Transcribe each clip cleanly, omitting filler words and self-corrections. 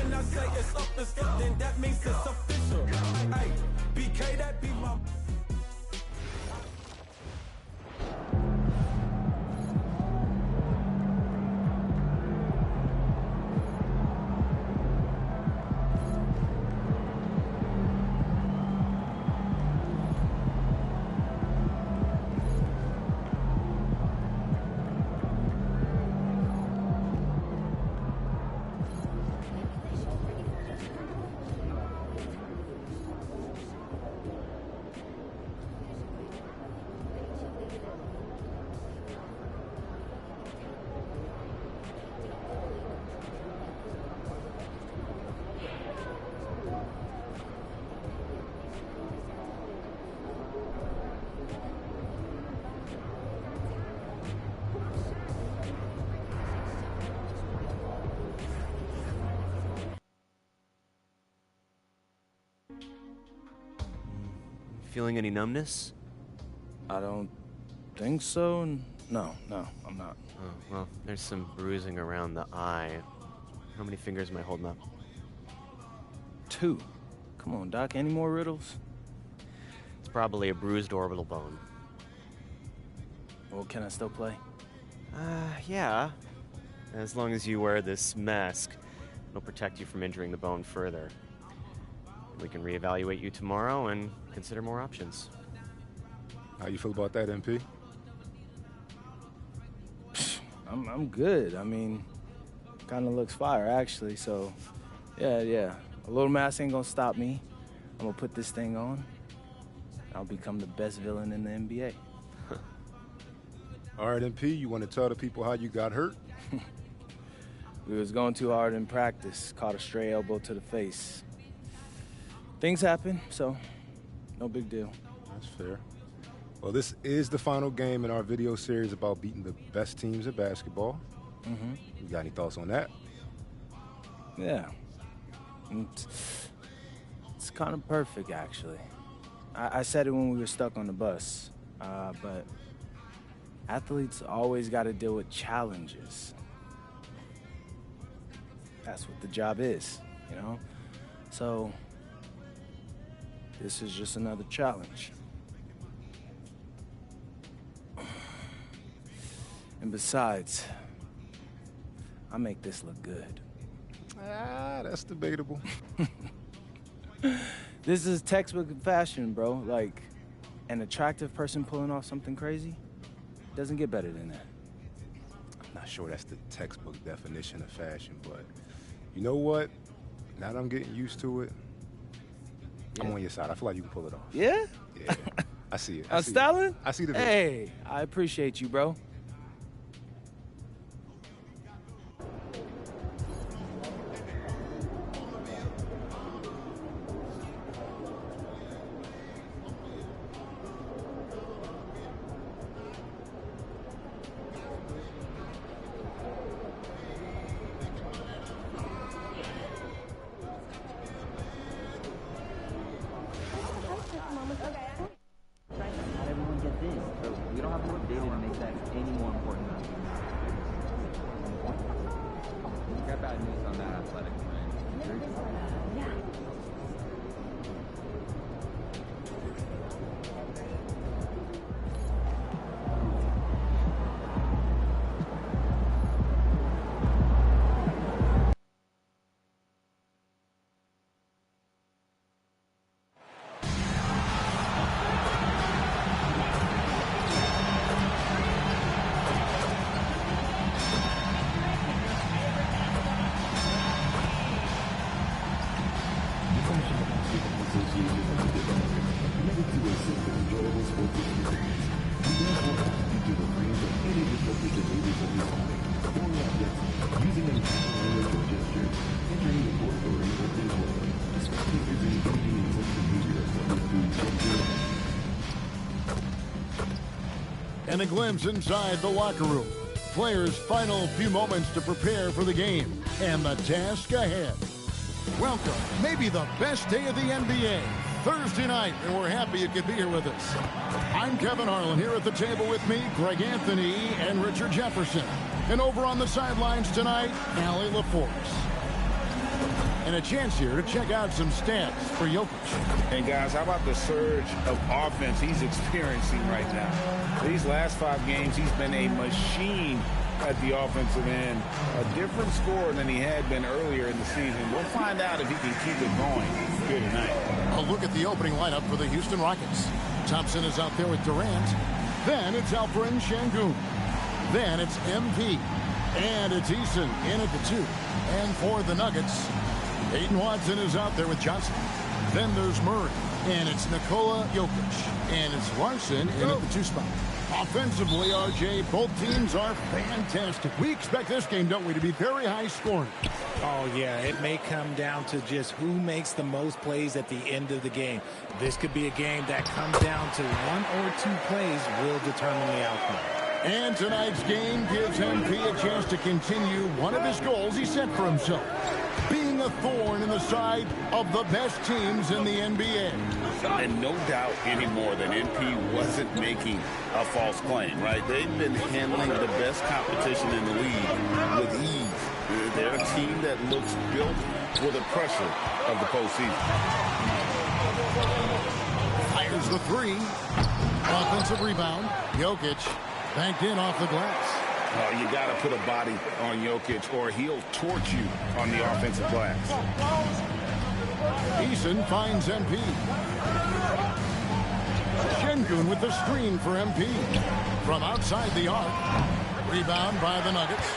when I say it's up and stuff, then that means it's official. Hey, BK, that be my... Feeling any numbness? I don't think so. No, I'm not. Oh, well, there's some bruising around the eye. How many fingers am I holding up? 2. Come on, Doc, any more riddles? It's probably a bruised orbital bone. Well, can I still play? Yeah. As long as you wear this mask, it'll protect you from injuring the bone further. We can reevaluate you tomorrow and consider more options. How you feel about that, MP? I'm good. I mean, kind of looks fire, actually. So, yeah. A little mask ain't gonna stop me. I'm gonna put this thing on. I'll become the best villain in the NBA. All right, MP, you want to tell the people how you got hurt? We was going too hard in practice. Caught a stray elbow to the face. Things happen, so no big deal. That's fair. Well, this is the final game in our video series about beating the best teams in basketball. Mm-hmm. You got any thoughts on that? Yeah. It's kind of perfect, actually. I said it when we were stuck on the bus, but athletes always got to deal with challenges. That's what the job is, you know? So this is just another challenge. And besides, I make this look good. That's debatable. This is textbook fashion, bro. Like, an attractive person pulling off something crazy doesn't get better than that. I'm not sure that's the textbook definition of fashion, but you know what? Now that I'm getting used to it, I'm on your side. I feel like you can pull it off. Yeah? Yeah. I see it. I'm styling? I see the vision. Hey, I appreciate you, bro. And a glimpse inside the locker room. Players' final few moments to prepare for the game and the task ahead. Welcome, maybe the best day of the NBA, Thursday night, and we're happy you could be here with us. I'm Kevin Harlan. Here at the table with me, Greg Anthony and Richard Jefferson. And over on the sidelines tonight, Allie LaForce. And a chance here to check out some stats for Jokic. And guys, how about the surge of offense he's experiencing right now? These last 5 games, he's been a machine at the offensive end. A different score than he had been earlier in the season. We'll find out if he can keep it going here tonight. A look at the opening lineup for the Houston Rockets. Thompson is out there with Durant. Then it's Alperen Şengün. Then it's MP. And it's Eason in at the 2. And for the Nuggets, Peyton Watson is out there with Johnson. Then there's Murray. And it's Nikola Jokic. And it's Larson in at the 2 spot. Offensively, RJ, both teams are fantastic. We expect this game, don't we, to be very high scoring. Oh, yeah, it may come down to just who makes the most plays at the end of the game. This could be a game that comes down to 1 or 2 plays will determine the outcome. And tonight's game gives MP a chance to continue one of his goals he set for himself, being a thorn in the side of the best teams in the NBA. And no doubt anymore that MP wasn't making a false claim, right? They've been handling the best competition in the league with ease. They're a team that looks built for the pressure of the postseason. Fires the 3. Offensive rebound. Jokic banked in off the glass. Oh, you got to put a body on Jokic or he'll torch you on the offensive glass. Eason finds MP. Şengün with the screen for MP. From outside the arc. Rebound by the Nuggets.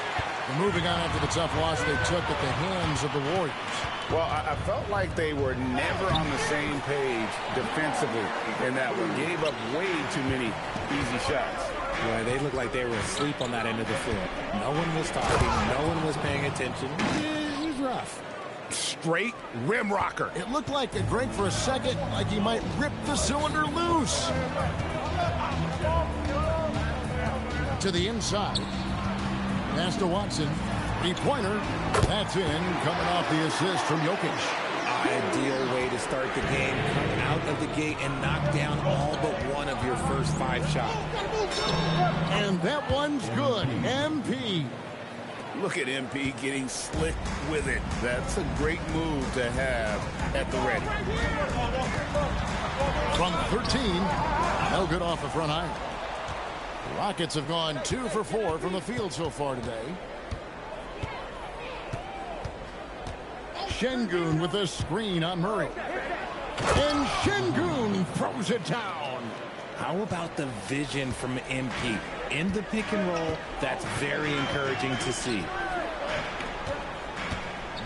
And moving on after the tough loss they took at the hands of the Warriors. Well, I felt like they were never on the same page defensively in that one. Gave up way too many easy shots. Yeah, they looked like they were asleep on that end of the floor. No one was talking. No one was paying attention. It was rough. Straight rim rocker. It looked like a break for a second, like he might rip the cylinder loose. To the inside. Pass to Watson. 3-pointer. That's in. Coming off the assist from Jokic. Ideal way to start the game. Come out of the gate and knock down all but one of your first 5 shots. And that one's good. MP. Look at MP getting slick with it. That's a great move to have at the ready. From 13. No good off the front iron. The Rockets have gone 2 for 4 from the field so far today. Şengün with a screen on Murray. And Şengün throws it down. How about the vision from MP? In the pick and roll, that's very encouraging to see.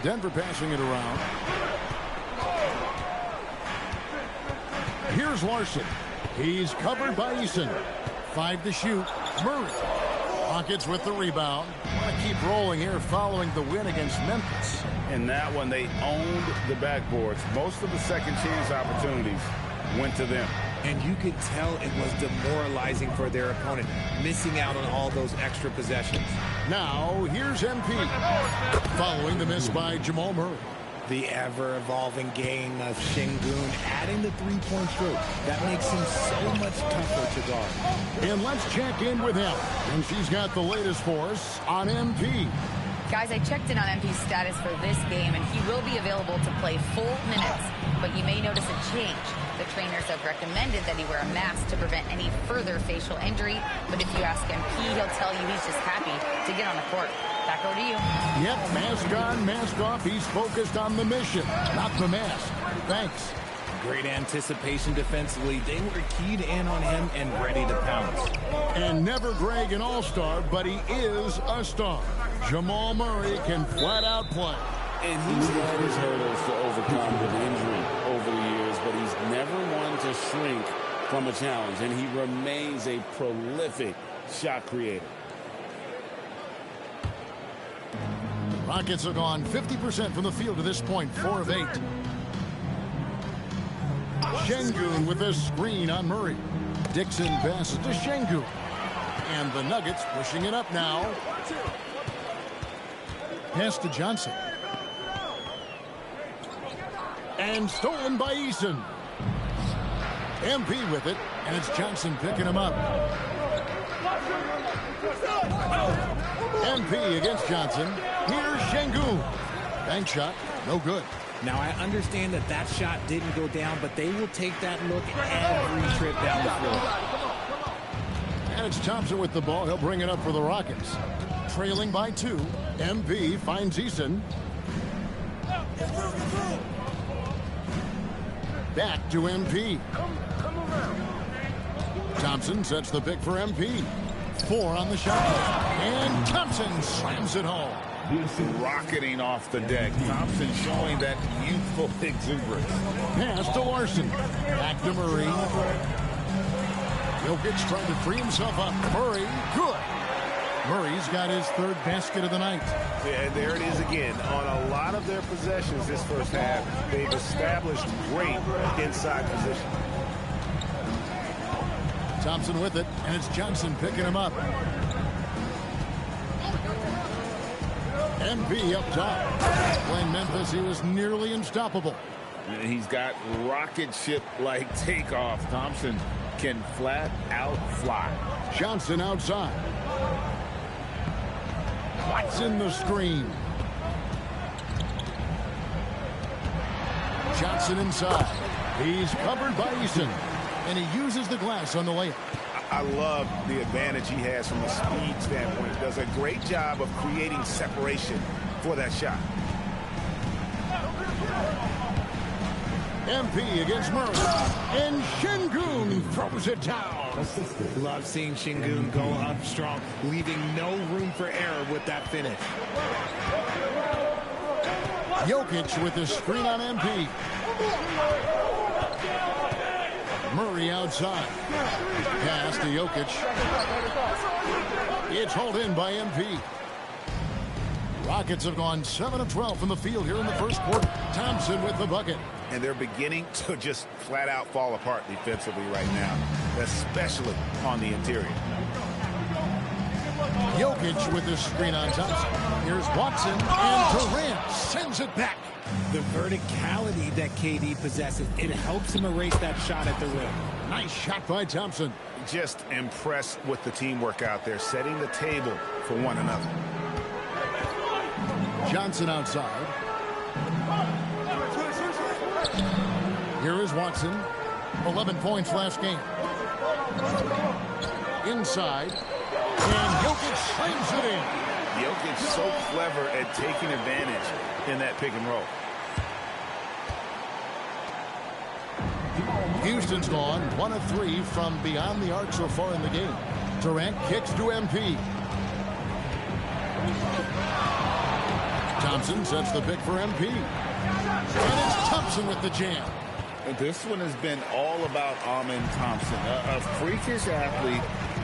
Denver passing it around. Here's Larson. He's covered by Eason. 5 to shoot. Murray. Rockets with the rebound. Want to keep rolling here following the win against Memphis. In that one, they owned the backboards. Most of the second chance opportunities went to them. And you could tell it was demoralizing for their opponent, missing out on all those extra possessions. Now, here's MP. Following the miss by Jamal Murray. The ever-evolving game of Şengün adding the 3-point stroke. That makes him so much tougher to guard. And let's check in with him. And she's got the latest for us on MP. Guys, I checked in on MP's status for this game, and he will be available to play full minutes. But you may notice a change. The trainers have recommended that he wear a mask to prevent any further facial injury. But if you ask MP, he'll tell you he's just happy to get on the court. Back over to you. Yep, mask on, mask off. He's focused on the mission, not the mask. Thanks. Great anticipation defensively. They were keyed in on him and ready to pounce. And never Greg an all-star, but he is a star. Jamal Murray can flat out play. And he's had his hurdles to overcome with injury over the years, but he's never one to shrink from a challenge, and he remains a prolific shot creator. Rockets have gone 50% from the field to this point, 4 of 8. Şengün with a screen on Murray. Dixon passes to Şengün. And the Nuggets pushing it up now. Pass to Johnson. And stolen by Eason. MP with it, and it's Johnson picking him up. MP against Johnson. Here's Şengün. Bank shot. No good. Now, I understand that that shot didn't go down, but they will take that look every trip down the floor. And it's Thompson with the ball. He'll bring it up for the Rockets. Trailing by 2. MP finds Eason. Back to MP. Thompson sets the pick for MP. 4 on the shot clock. And Thompson slams it home. Rocketing off the deck. Thompson showing that youthful exuberance. Pass to Larson. Back to Murray. Jokic trying to free himself up. Murray, good. Murray's got his 3rd basket of the night. Yeah, and there it is again. On a lot of their possessions this first half, they've established great inside position. Thompson with it, and it's Johnson picking him up. MP up top. Playing Memphis, he was nearly unstoppable. He's got rocket ship-like takeoff. Thompson can flat out fly. Johnson outside. Watson the screen. Johnson inside. He's covered by Eason. And he uses the glass on the layup. I love the advantage he has from a speed standpoint. He does a great job of creating separation for that shot. MP against Murray. And Şengün throws it down. Love seeing Şengün go up strong, leaving no room for error with that finish. Jokic with the screen on MP. Murray outside. Pass to Jokic. It's hauled in by MP. Rockets have gone 7 of 12 from the field here in the first quarter. Thompson with the bucket. And they're beginning to just flat out fall apart defensively right now, especially on the interior. Jokic with the screen on Thompson. Here's Watson, and Durant sends it back. The verticality that KD possesses, it helps him erase that shot at the rim. Nice shot by Thompson. Just impressed with the teamwork out there, setting the table for one another. Johnson outside. Here is Watson. 11 points last game. Inside. And Jokic slams it in. Jokic so clever at taking advantage in that pick and roll. Houston's gone 1 of 3 from beyond the arc so far in the game. Durant kicks to MP. Thompson sets the pick for MP. And it's Thompson with the jam. This one has been all about Amen Thompson, a freakish athlete.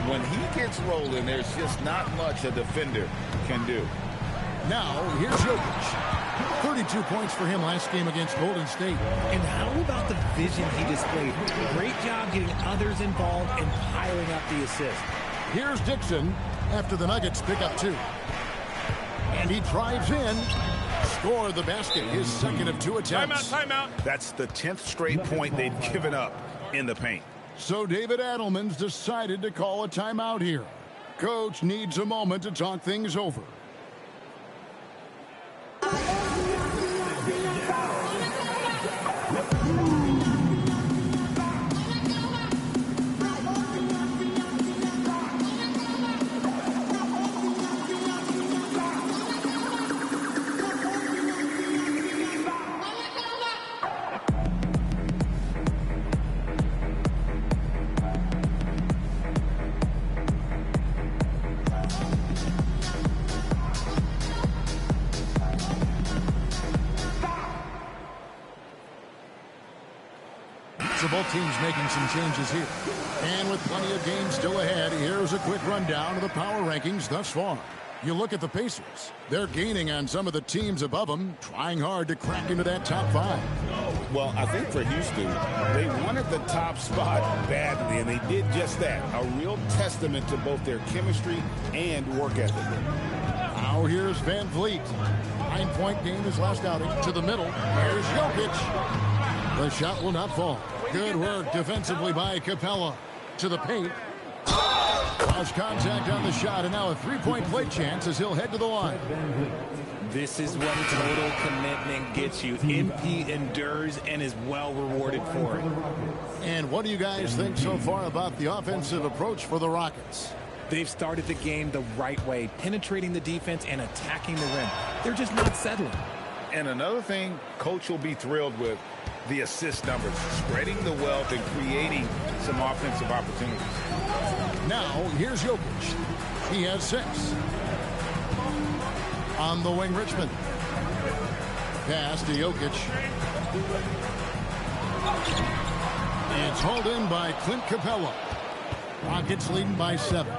When he gets rolling, there's just not much a defender can do. Now, here's Jokic. 32 points for him last game against Golden State. And how about the vision he displayed? Great job getting others involved and piling up the assist. Here's Dixon after the Nuggets pick up 2. And he drives in. Score the basket, his second of 2 attempts. Timeout. That's the 10th straight point they've given up in the paint. So David Adelman's decided to call a timeout here. Coach needs a moment to talk things over. So both teams making some changes here. And with plenty of games still ahead, here's a quick rundown of the power rankings thus far. You look at the Pacers. They're gaining on some of the teams above them, trying hard to crack into that top 5. Well, I think for Houston, they wanted the top spot badly, and they did just that. A real testament to both their chemistry and work ethic. Now here's Van Vliet. 9-point game his last outing. To the middle. Here's Jokic. The shot will not fall. Good work defensively by Capella. To the paint. Draws contact on the shot, and now a three-point play chance as he'll head to the line. This is what total commitment gets you. MP endures and is well rewarded for it. And what do you guys think so far about the offensive approach for the Rockets? They've started the game the right way, penetrating the defense and attacking the rim. They're just not settling. And another thing Coach will be thrilled with, the assist numbers, spreading the wealth and creating some offensive opportunities. Now, here's Jokic. He has 6. On the wing, Richmond. Pass to Jokic. It's hauled in by Clint Capella. Rockets leading by 7.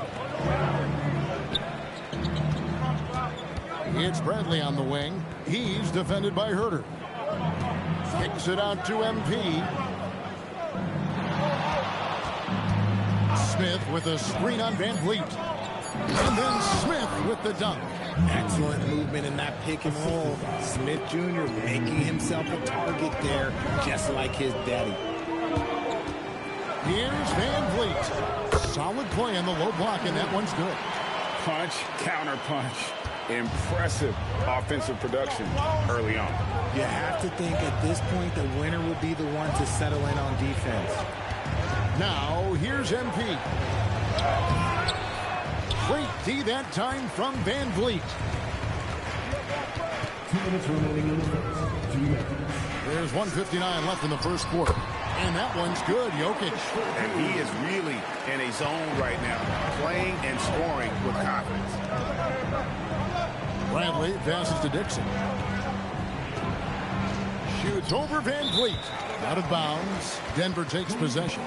It's Bradley on the wing. He's defended by Herter. Kicks it out to MP. Smith with a screen on Van Vliet. And then Smith with the dunk. Excellent movement in that pick and roll. Smith Jr. making himself a target there, just like his daddy. Here's Van Vliet. Solid play on the low block, and that one's good. Punch, counter punch. Impressive offensive production early on. You have to think at this point the winner will be the one to settle in on defense. Now, here's MP. Great D that time from Van Vliet. 2 minutes remaining in the first. 2 minutes. There's 1:59 left in the first quarter. And that one's good, Jokic. And he is really in a zone right now, playing and scoring with confidence. Bradley passes to Dixon. Shoots over Van Vliet. Out of bounds. Denver takes possession.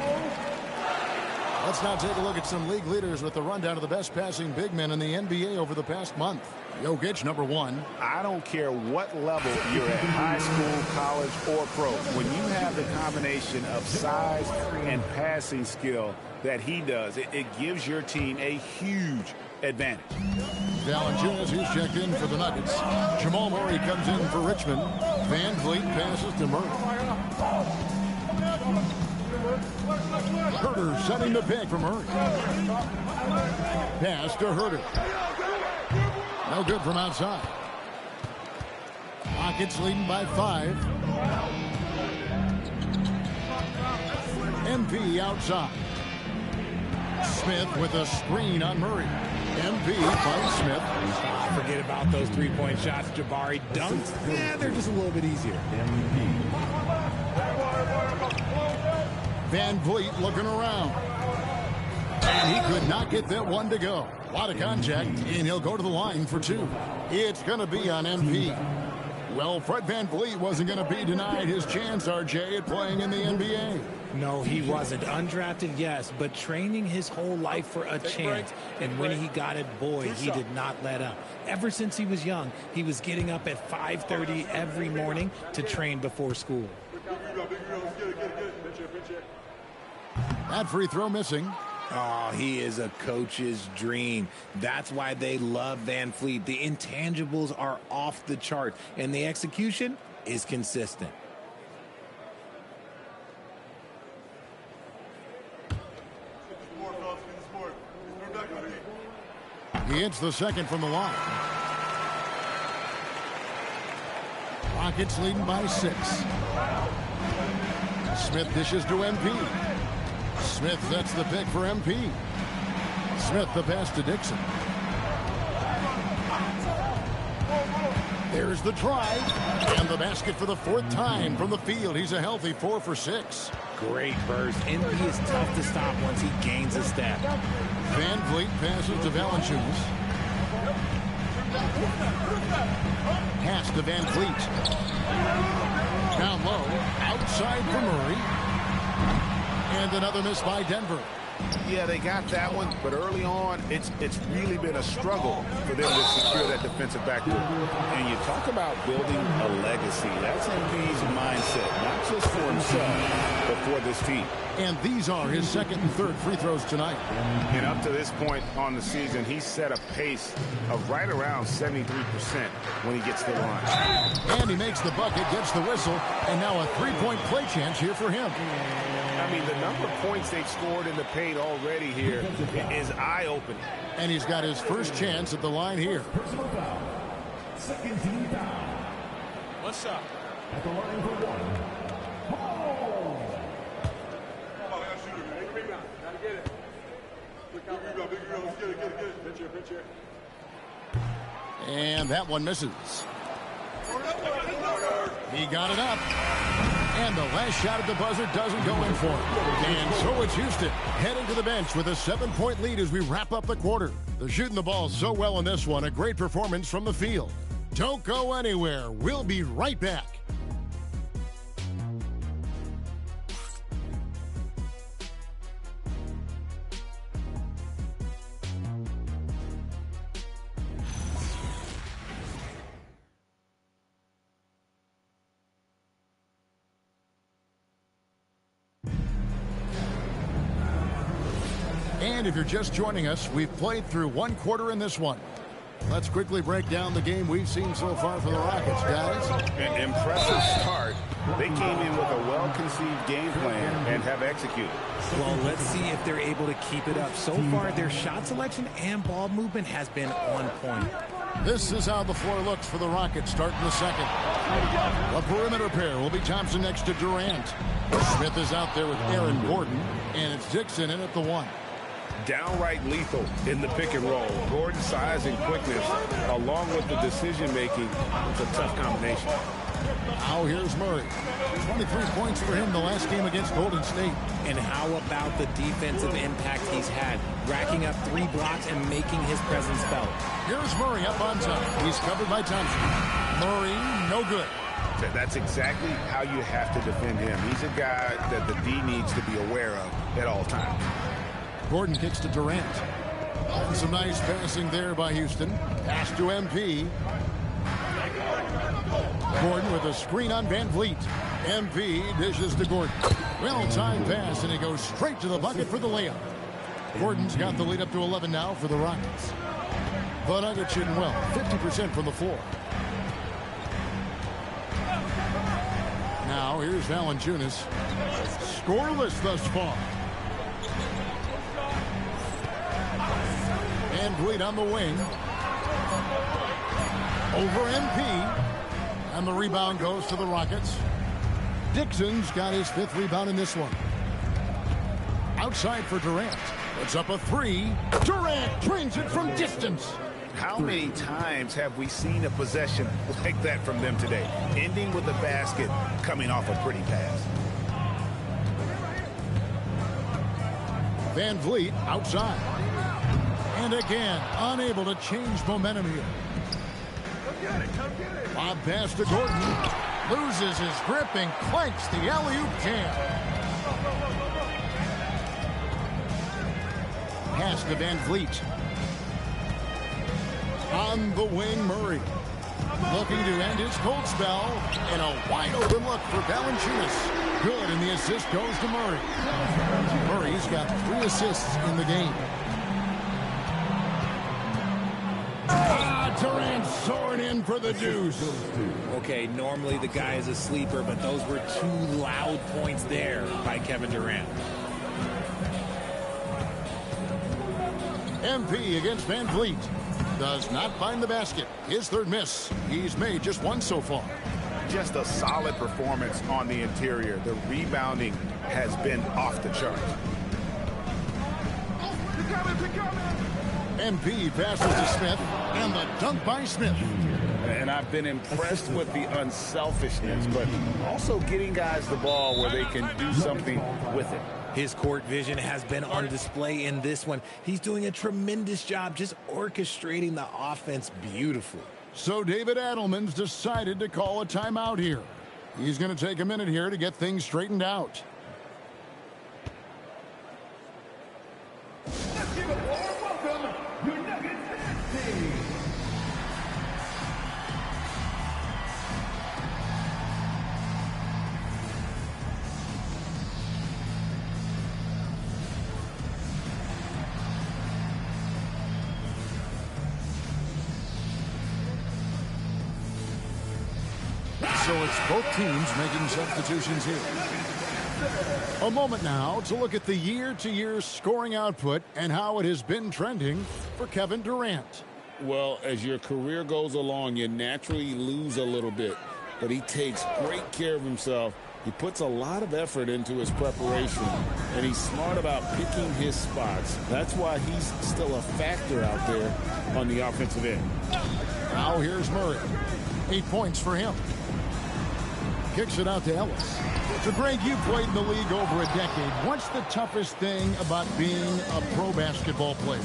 Let's now take a look at some league leaders with the rundown of the best passing big men in the NBA over the past month. Jokic, number 1. I don't care what level you're at, high school, college, or pro. When you have the combination of size and passing skill that he does, it gives your team a huge advantage. Valanciunas, who's checked in for the Nuggets. Jamal Murray comes in for Richmond. Van Vliet passes to Murray. Herter setting the pick for Murray. Pass to Herter. No good from outside. Rockets leading by 5. MP outside. Smith with a screen on Murray. MP finds Smith. Forget about those three-point shots. Jabari dunks. Yeah, they're just a little bit easier. Van Vliet looking around. And he could not get that one to go. A lot of contact, and he'll go to the line for 2. It's going to be on MP. Well, Fred Van Vliet wasn't going to be denied his chance, RJ, at playing in the NBA. No, he wasn't. Undrafted, yes, but training his whole life for a chance. And when he got it, boy, he did not let up. Ever since he was young, he was getting up at 5:30 every morning to train before school. That free throw missing. Oh, he is a coach's dream. That's why they love Van Vliet. The intangibles are off the chart, and the execution is consistent. He hits the second from the line. Rockets leading by 6. Smith dishes to MP. Smith sets the pick for MP. Smith the pass to Dixon. There's the try. And the basket for the 4th time from the field. He's a healthy 4 for 6. Great burst. MP is tough to stop once he gains a step. Van Vliet passes to Valanciunas. Pass to Van Vliet. Down low. Outside for Murray. And another miss by Denver. Yeah, they got that one, but early on, it's really been a struggle for them to secure that defensive backcourt. And you talk about building a legacy. That's MP's mindset, not just for himself, but for this team. And these are his second and third free throws tonight. And up to this point on the season, he's set a pace of right around 73% when he gets to the line. And he makes the bucket, gets the whistle, and now a three-point play chance here for him. I mean, the number of points they've scored in the paint already here is eye-opening. And he's got his first chance at the line here. Second team foul. What's up? At the line for one. And that one misses. He got it up. And the last shot at the buzzer doesn't go in for him. And so it's Houston heading to the bench with a 7-point lead as we wrap up the quarter. They're shooting the ball so well in this one. A great performance from the field. Don't go anywhere. We'll be right back. And if you're just joining us, we've played through one quarter in this one. Let's quickly break down the game we've seen so far for the Rockets, guys. An impressive start. They came in with a well-conceived game plan and have executed. Well, let's see if they're able to keep it up. So far, their shot selection and ball movement has been on point. This is how the floor looks for the Rockets starting the second. The perimeter pair will be Thompson next to Durant. Smith is out there with Aaron Gordon, and it's Dixon in at the one. Downright lethal in the pick and roll. Gordon's size and quickness, along with the decision-making, it's a tough combination. Now here's Murray. 23 points for him the last game against Golden State. And how about the defensive impact he's had, racking up 3 blocks and making his presence felt. Here's Murray up on top. He's covered by Thompson. Murray, no good. That's exactly how you have to defend him. He's a guy that the D needs to be aware of at all times. Gordon kicks to Durant. And some nice passing there by Houston. Pass to MP. Gordon with a screen on Van Vliet. MP dishes to Gordon. Well-timed pass, and he goes straight to the bucket for the layup. Gordon's got the lead up to 11 now for the Rockets. The Nuggets shooting well, 50% from the floor. Now here's Valanciunas. Scoreless thus far. Van Vliet on the wing. Over MP. And the rebound goes to the Rockets. Dixon's got his 5th rebound in this one. Outside for Durant. Puts up a 3. Durant drains it from distance. How many times have we seen a possession like that from them today? Ending with a basket, coming off a pretty pass. Van Vliet outside. And again, unable to change momentum here. Lob pass to Gordon. Loses his grip and clanks the alley-oop jam. Pass to Van Vliet. On the wing, Murray. Looking to end his cold spell. And a wide-open look for Valanciunas. Good, and the assist goes to Murray. Murray's got 3 assists in the game. Durant soaring in for the deuce. Okay, normally the guy is a sleeper, but those were 2 loud points there by Kevin Durant. MP against Van Vliet. Does not find the basket. His 3rd miss. He's made just 1 so far. Just a solid performance on the interior. The rebounding has been off the chart. MP passes to Smith, and the dunk by Smith. And I've been impressed with the unselfishness, but also getting guys the ball where they can do something with it. His court vision has been on display in this one. He's doing a tremendous job just orchestrating the offense beautifully. So David Adelman's decided to call a timeout here. He's going to take a minute here to get things straightened out. Let's give a warm welcome, your Nuggets team. So it's both teams making substitutions here. A moment now to look at the year-to-year scoring output and how it has been trending for Kevin Durant. Well, as your career goes along, you naturally lose a little bit. But he takes great care of himself. He puts a lot of effort into his preparation, and he's smart about picking his spots. That's why he's still a factor out there on the offensive end. Now here's Murray. 8 points for him. Kicks it out to Ellis. So, Greg, you played in the league over a decade. What's the toughest thing about being a pro basketball player?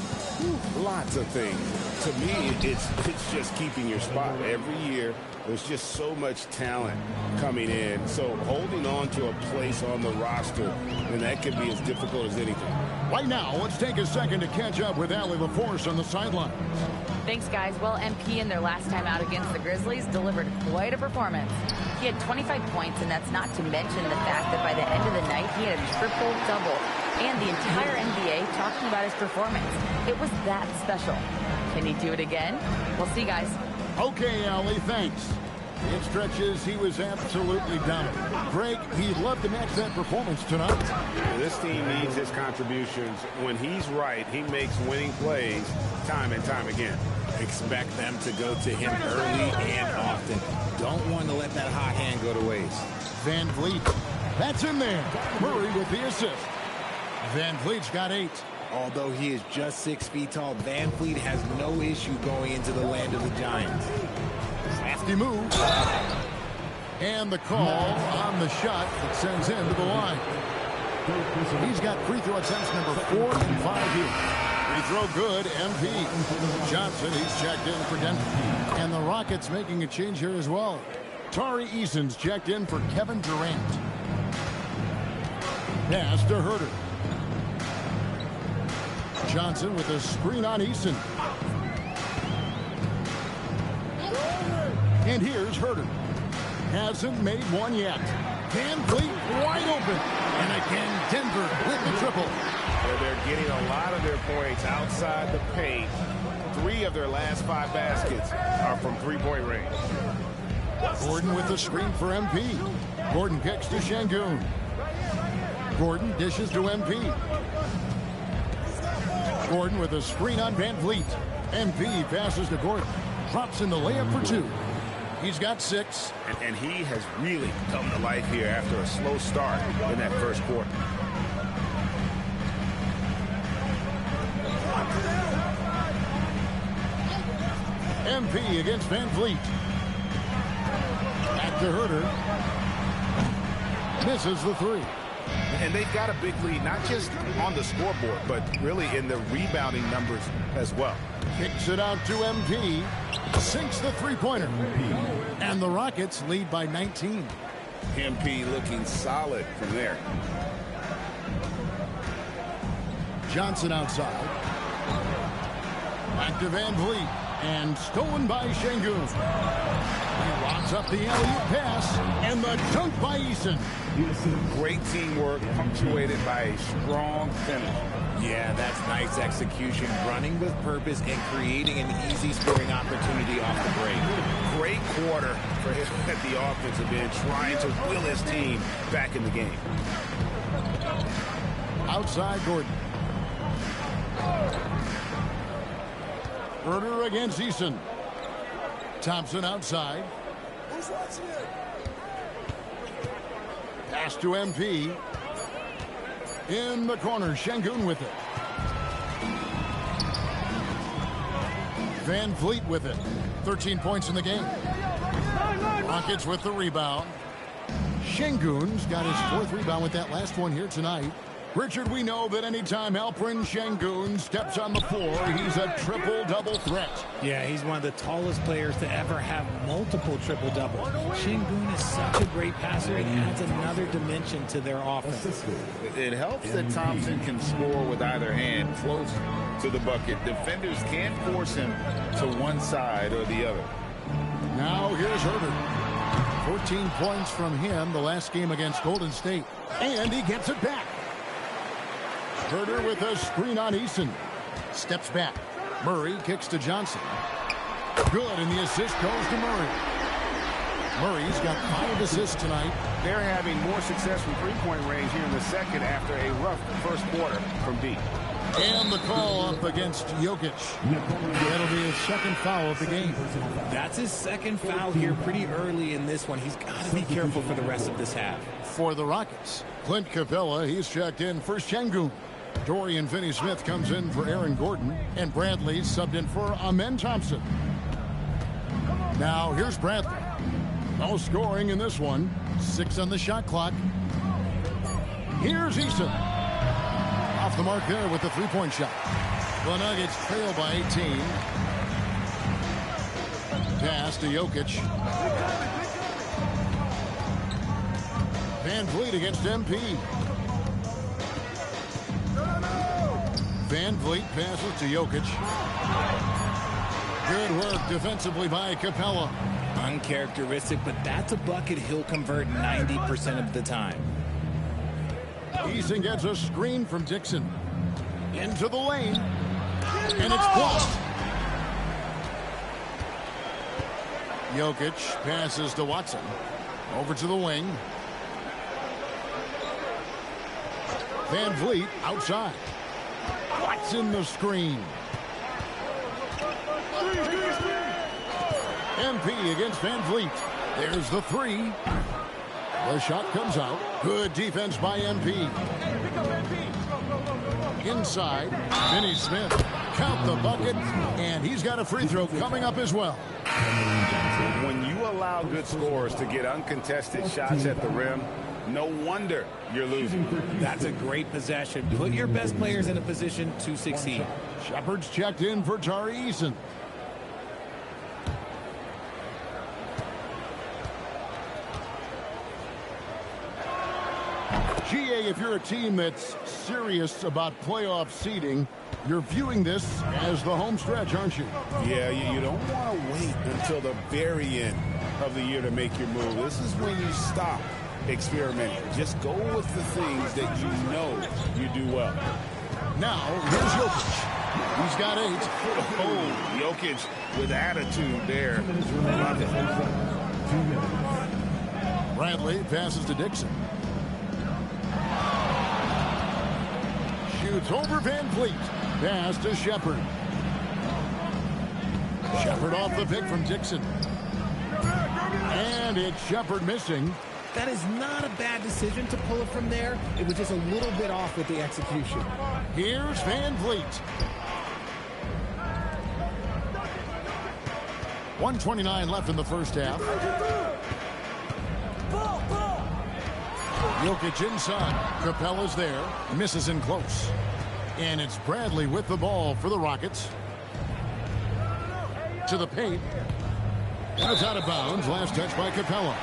Lots of things. To me, it's just keeping your spot. Every year, there's just so much talent coming in. So holding on to a place on the roster, and that can be as difficult as anything. Right now, let's take a second to catch up with Allie LaForce on the sideline. Thanks, guys. Well, MP in their last time out against the Grizzlies delivered quite a performance. He had 25 points, and that's not to mention the fact that by the end of the night, he had a triple-double. And the entire NBA talking about his performance. It was that special. Can he do it again? We'll see, guys. Okay, Allie, thanks. In stretches, he was absolutely dominant. Greg, he'd love to match that performance tonight. This team needs his contributions. When he's right, he makes winning plays time and time again. Expect them to go to him early and often. Don't want to let that hot hand go to waste. Van Vliet, that's in there. Murray with the assist. Van Vliet's got 8. Although he is just 6 feet tall, Van Vliet has no issue going into the land of the Giants. Crafty move. And the call on the shot that sends him to the line. He's got free throw attempts number 4 and 5 here. Free throw good, MP. Johnson, he's checked in for Denver. And the Rockets making a change here as well. Tari Eason's checked in for Kevin Durant. Pass to Herter. Johnson with a screen on Eason. And here's Herter. Hasn't made one yet. Van Vliet wide open. And again, Denver with the triple. Well, they're getting a lot of their points outside the paint. 3 of their last 5 baskets are from three-point range. Gordon with the screen for MP. Gordon kicks to Şengün. Gordon dishes to MP. Gordon with a screen on Van Vliet. MP passes to Gordon. Drops in the layup for 2. He's got 6. And he has really come to life here after a slow start in that first quarter. MP against Van Vliet. Back to Herter. Misses the 3. And they've got a big lead, not just on the scoreboard, but really in the rebounding numbers as well. Kicks it out to MP. Sinks the three-pointer. And the Rockets lead by 19. MP looking solid from there. Johnson outside. Back to Van Vliet. And stolen by Şengün. He lobs up the alley-oop pass. And the dunk by Eason. Great teamwork punctuated by a strong finish. Yeah, that's nice execution. Running with purpose and creating an easy scoring opportunity off the break. Great quarter for him at the offensive end, trying to will his team back in the game. Outside Gordon. Herter against Eason. Thompson outside. Pass to MP. In the corner, Şengün with it. Van Vliet with it. 13 points in the game. Rockets with the rebound. Şengün's got his 4th rebound with that last one here tonight. Richard, we know that anytime Alperen Şengün steps on the floor, he's a triple-double threat. Yeah, he's one of the tallest players to ever have multiple triple-doubles. Şengün is such a great passer. It adds another dimension to their offense. It helps that Thompson can score with either hand close to the bucket. Defenders can't force him to one side or the other. Now here's Herter. 14 points from him the last game against Golden State. And he gets it back. Herter with a screen on Eason. Steps back. Murray kicks to Johnson. Good, and the assist goes to Murray. Murray's got 5 assists tonight. They're having more success from three-point range here in the second after a rough first quarter from deep. And the call up against Jokic. That'll be his second foul of the game. That's his second foul here pretty early in this one. He's got to be careful for the rest of this half. For the Rockets, Clint Capella, he's checked in for Şengün. Dorian Finney-Smith comes in for Aaron Gordon. And Bradley subbed in for Amen Thompson. Now here's Bradley. No scoring in this one. 6 on the shot clock. Here's Eason. Off the mark there with the three-point shot. The Nuggets trail by 18. Pass to Jokic. Van Vliet against MP. Van Vliet passes to Jokic. Good work defensively by Capella. Uncharacteristic, but that's a bucket he'll convert 90% of the time. Eason gets a screen from Dixon. Into the lane. And it's blocked. Jokic passes to Watson. Over to the wing. Van Vliet outside. Watson the screen. MP against Van Vliet. There's the three. The shot comes out. Good defense by MP. Inside, Finney-Smith. Count the bucket, and he's got a free throw coming up as well. When you allow good scorers to get uncontested shots at the rim, no wonder you're losing. That's a great possession. Put your best players in a position to succeed. Shepard's checked in for Tari Eason. GA, if you're a team that's serious about playoff seeding, you're viewing this as the home stretch, aren't you? Yeah, you don't want to wait until the very end of the year to make your move. This is when you stop experimenting. Just go with the things that you know you do well. Now, here's Jokic. He's got 8. Oh, Jokic with attitude there. Love it. Bradley passes to Dixon. Shoots over Van Vliet. Pass to Shepard. Shepard off the pick from Dixon. And it's Shepard missing. That is not a bad decision to pull it from there. It was just a little bit off with the execution. Here's Van Vliet. 1:29 left in the first half. Jokic inside. Capella's there. Misses in close. And it's Bradley with the ball for the Rockets. To the paint. And it's out of bounds. Last touch by Capella.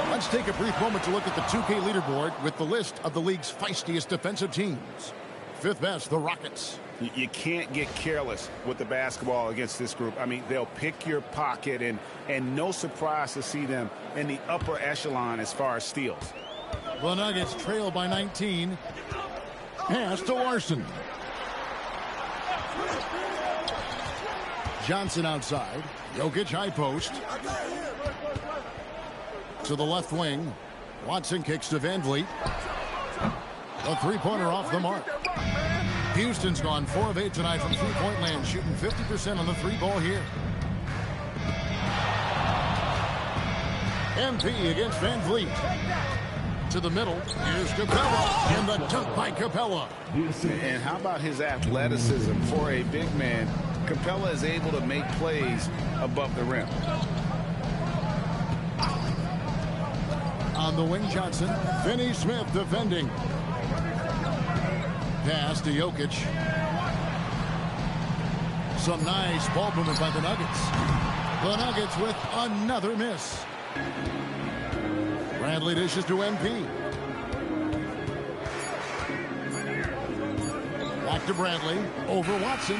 Let's take a brief moment to look at the 2K leaderboard with the list of the league's feistiest defensive teams. 5th best, the Rockets. You can't get careless with the basketball against this group. I mean, they'll pick your pocket, and no surprise to see them in the upper echelon as far as steals. The Nuggets trail by 19. Pass to Larson. Johnson outside. Jokic high post. To the left wing. Watson kicks to Van Vliet. A three-pointer off the mark. Houston's gone 4 of 8 tonight from three-point land, shooting 50% on the three ball here. MP against Van Vliet. To the middle. Here's Capella. And the dunk by Capella. And how about his athleticism for a big man? Capella is able to make plays above the rim. On the wing, Johnson. Finney-Smith defending. Pass to Jokic. Some nice ball movement by the Nuggets. The Nuggets with another miss. Bradley dishes to MP. Back to Bradley. Over Watson.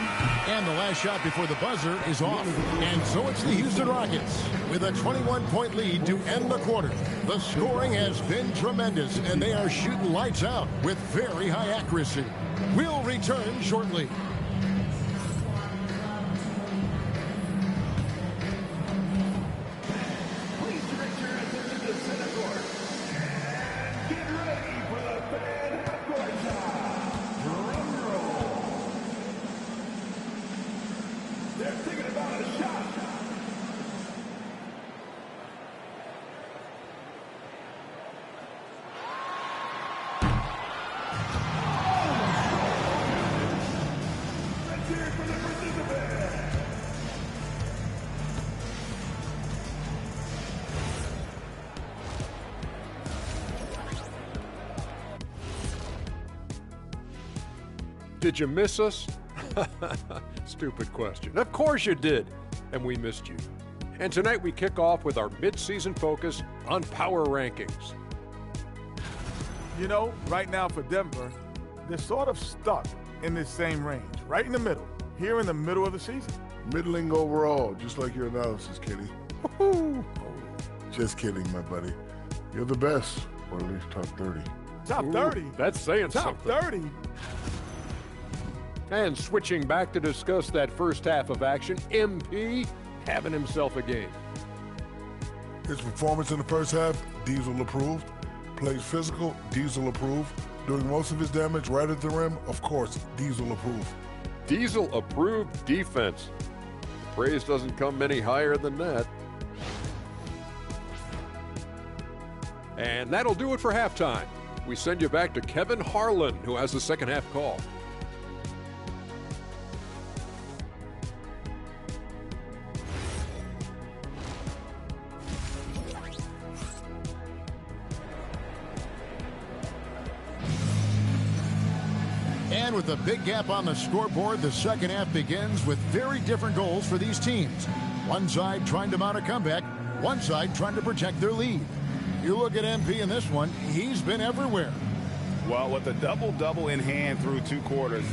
And the last shot before the buzzer is off. And so it's the Houston Rockets with a 21-point lead to end the quarter. The scoring has been tremendous, and they are shooting lights out with very high accuracy. We'll return shortly. Did you miss us? Stupid question. Of course you did, and we missed you. And tonight we kick off with our mid-season focus on power rankings. You know, right now for Denver, they're sort of stuck in this same range, right in the middle, here in the middle of the season. Middling overall, just like your analysis, Kenny. Woo-hoo. Just kidding, my buddy. You're the best, or at least top 30. Top 30? That's saying top something. Top 30? And switching back to discuss that first half of action, MP having himself a game. His performance in the first half, Diesel approved. Plays physical, Diesel approved. Doing most of his damage right at the rim, of course, Diesel approved. Diesel approved defense. The praise doesn't come any higher than that. And that'll do it for halftime. We send you back to Kevin Harlan, who has the second half call. And with a big gap on the scoreboard, the second half begins with very different goals for these teams. One side trying to mount a comeback, one side trying to protect their lead. You look at MP in this one, he's been everywhere. Well, with a double-double in hand through 2 quarters,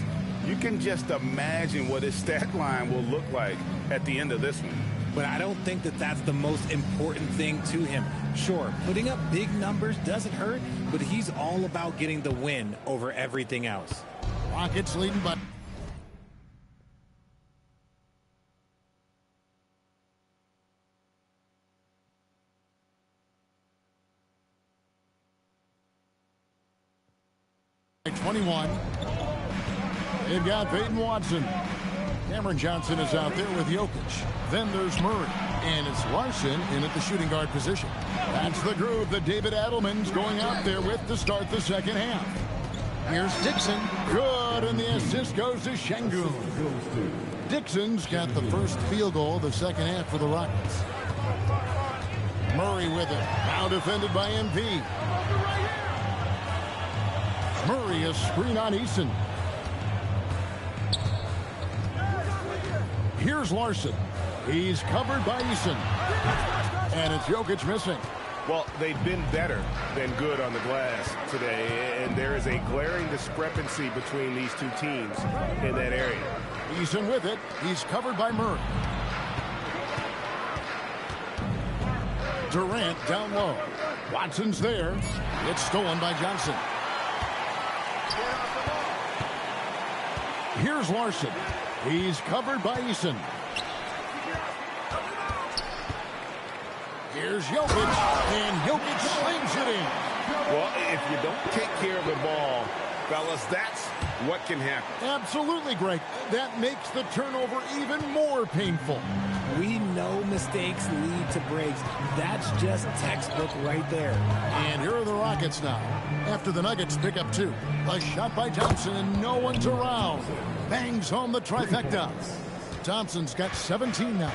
you can just imagine what his stat line will look like at the end of this one. But I don't think that that's the most important thing to him. Sure, putting up big numbers doesn't hurt, but he's all about getting the win over everything else. Rockets leading by... ...21. They've got Peyton Watson. Cameron Johnson is out there with Jokic. Then there's Murray. And it's Larson in at the shooting guard position. That's the groove that David Adelman's going out there with to start the second half. Here's Dixon. Good, and the assist goes to Şengün. Dixon's got the first field goal of the second half for the Rockets. Murray with it. Now defended by MP. Murray, a screen on Eason. Here's Larson. He's covered by Eason. And it's Jokic missing. Well, they've been better than good on the glass today, and there is a glaring discrepancy between these two teams in that area. Eason with it. He's covered by Murray. Durant down low. Watson's there. It's stolen by Johnson. Here's Larson. He's covered by Eason. Here's Jokic, and Jokic slings it in. Well, if you don't take care of the ball, fellas, that's what can happen. Absolutely, Greg. That makes the turnover even more painful. We know mistakes lead to breaks. That's just textbook right there. And here are the Rockets now. After the Nuggets pick up 2. A shot by Thompson, and no one's around. Bangs home the trifecta. Thompson's got 17 now.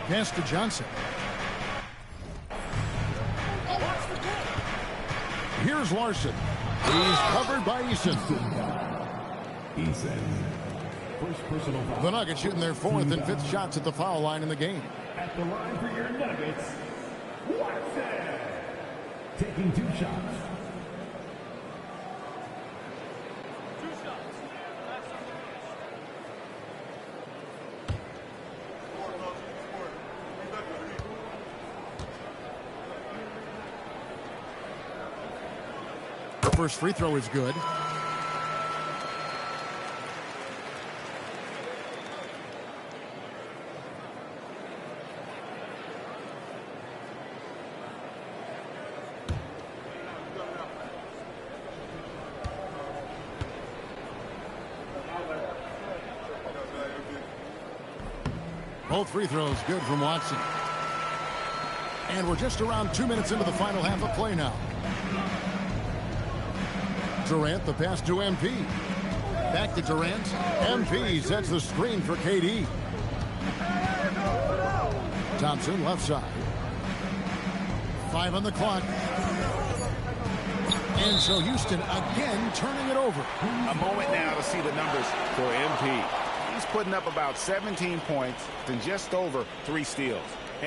Pass to Johnson. Here's Larson. He's covered by Eason. The Nuggets shooting their 4th and 5th shots at the foul line in the game. At the line for your Nuggets, Watson. Taking 2 shots. The first free throw is good. Both free throws good from Watson. And we're just around 2 minutes into the final half of play now. Durant, the pass to MP. Back to Durant. MP sets the screen for KD. Thompson, left side. 5 on the clock. And so Houston again turning it over. A moment now to see the numbers for MP. He's putting up about 17 points and just over 3 steals.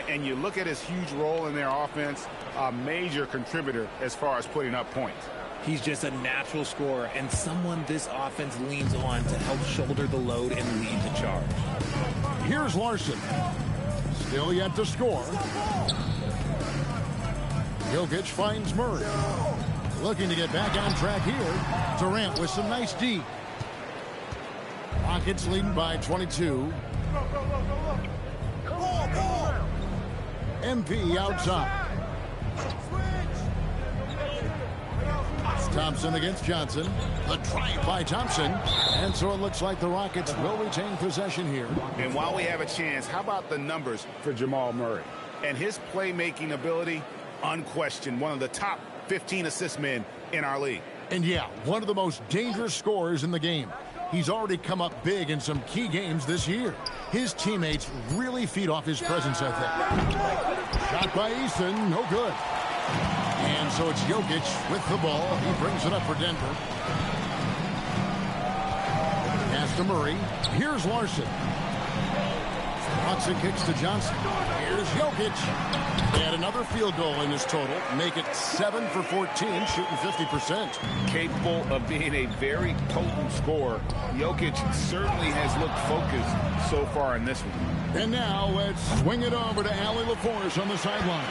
And you look at his huge role in their offense, a major contributor as far as putting up points. He's just a natural scorer and someone this offense leans on to help shoulder the load and lead the charge. Here's Larson. Still yet to score. Jokic finds Murray. Looking to get back on track here. Durant with some nice D. Rockets leading by 22. MP outside. Thompson against Johnson. The drive by Thompson. And so it looks like the Rockets will retain possession here. And while we have a chance, how about the numbers for Jamal Murray? And his playmaking ability, unquestioned, one of the top 15 assist men in our league. And yeah, one of the most dangerous scorers in the game. He's already come up big in some key games this year. His teammates really feed off his presence, I think. Shot by Eason, no good. And so it's Jokic with the ball. He brings it up for Denver. Pass to Murray. Here's Larson. Watson kicks to Johnson. Here's Jokic. And another field goal in his total. Make it 7 for 14, shooting 50%. Capable of being a very potent scorer. Jokic certainly has looked focused so far in this one. And now let's swing it over to Allie LaForce on the sideline.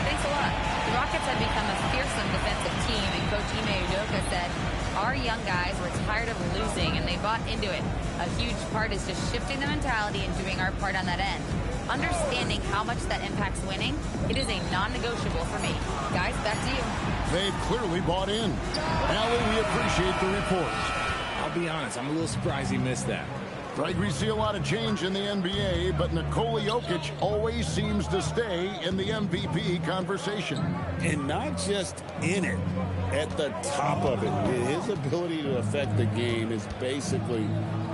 Thanks a lot. The Rockets have become a fearsome defensive team, and Coach Ime Udoka said, our young guys were tired of losing, and they bought into it. A huge part is just shifting the mentality and doing our part on that end. Understanding how much that impacts winning, it is a non-negotiable for me. Guys, back to you. They've clearly bought in. Allie, we appreciate the report. I'll be honest, I'm a little surprised he missed that. Right, we see a lot of change in the NBA, but Nikola Jokic always seems to stay in the MVP conversation. And not just in it, at the top of it. His ability to affect the game is basically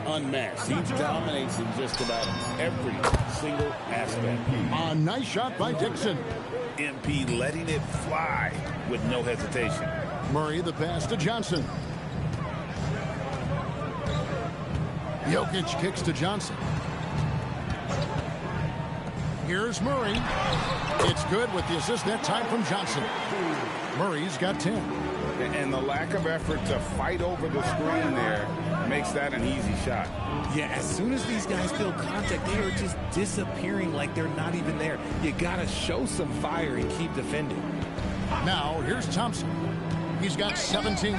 unmatched. He dominates in just about every single aspect. A nice shot by Dixon. MP letting it fly with no hesitation. Murray the pass to Johnson. Jokic kicks to Johnson. Here's Murray. It's good with the assist that time from Johnson. Murray's got 10. And the lack of effort to fight over the screen there makes that an easy shot. Yeah, as soon as these guys feel contact, they are just disappearing like they're not even there. You got to show some fire and keep defending. Now, here's Thompson. He's got 17.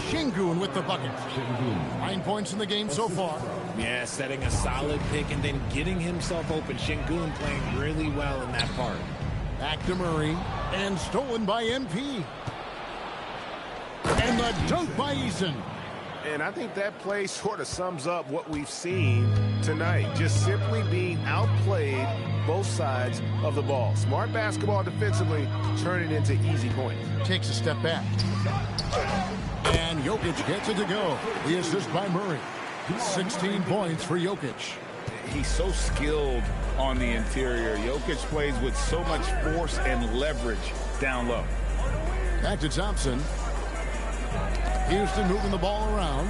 Şengün with the bucket. 9 points in the game so far. Yeah, setting a solid pick and then getting himself open. Şengün playing really well in that part. Back to Murray. And stolen by MP. And the dunk by Eason. And I think that play sort of sums up what we've seen tonight. Just simply being outplayed both sides of the ball. Smart basketball defensively, turning into easy points. Takes a step back. And Jokic gets it to go. The assist by Murray. 16 points for Jokic. He's so skilled on the interior. Jokic plays with so much force and leverage down low. Back to Thompson. Houston moving the ball around.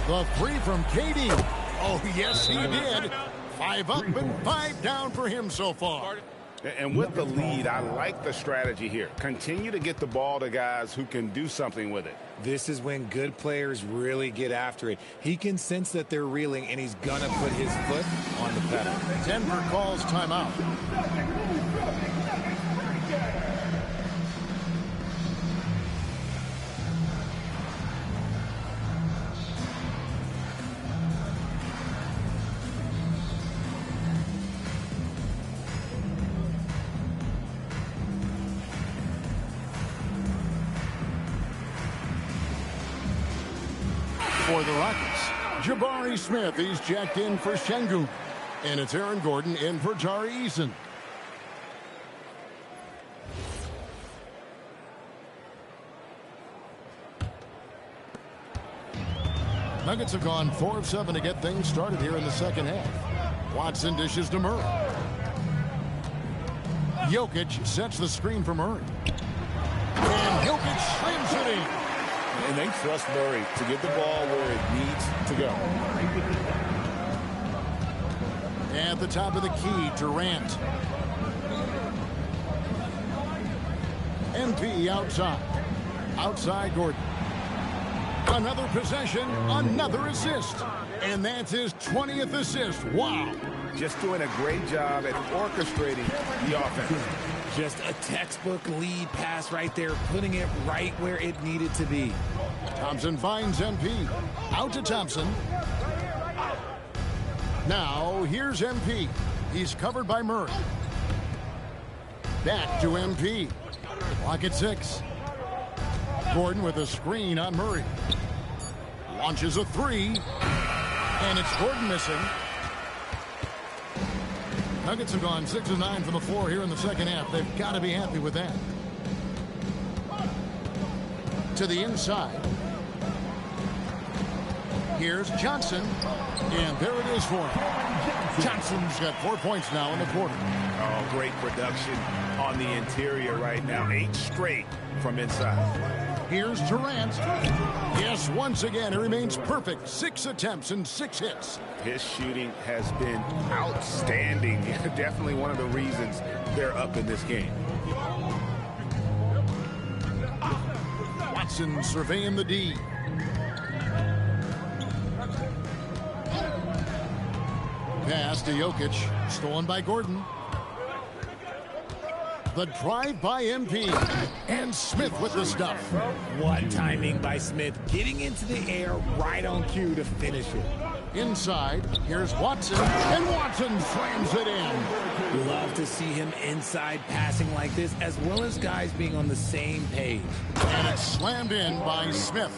The three from KD. Oh, yes, he did. 5 up and 5 down for him so far. And with the lead, I like the strategy here. Continue to get the ball to guys who can do something with it. This is when good players really get after it. He can sense that they're reeling, and he's going to put his foot on the pedal. Denver calls timeout. For the Rockets, Jabari Smith, he's jacked in for Şengün. And it's Aaron Gordon in for Tari Eason. Nuggets have gone 4 of 7 to get things started here in the second half. Watson dishes to Murray. Jokic sets the screen for Murray. shooting. And they trust Murray to get the ball where it needs to go. At the top of the key, Durant. MP outside. Outside Gordon. Another possession, another assist. And that's his 20th assist. Wow. Just doing a great job at orchestrating the offense. Just a textbook lead pass right there, putting it right where it needed to be. Thompson finds MP. Out to Thompson. Now, here's MP. He's covered by Murray. Back to MP. Clock at 6. Gordon with a screen on Murray. Launches a 3. And it's Gordon missing. Nuggets have gone 6 of 9 from the floor here in the second half. They've got to be happy with that. To the inside. Here's Johnson. And there it is for him. Johnson's got 4 points now in the quarter. Oh, great production on the interior right now. 8 straight from inside. Here's Durant. Yes, once again, he remains perfect. 6 attempts and 6 hits. His shooting has been outstanding. Definitely one of the reasons they're up in this game. Watson surveying the D. Pass to Jokic. Stolen by Gordon. The drive by MP. And Smith with the stuff. What timing by Smith. Getting into the air right on cue to finish it. Inside, here's Watson. And Watson slams it in. Love to see him inside passing like this, as well as guys being on the same page. And it's slammed in by Smith.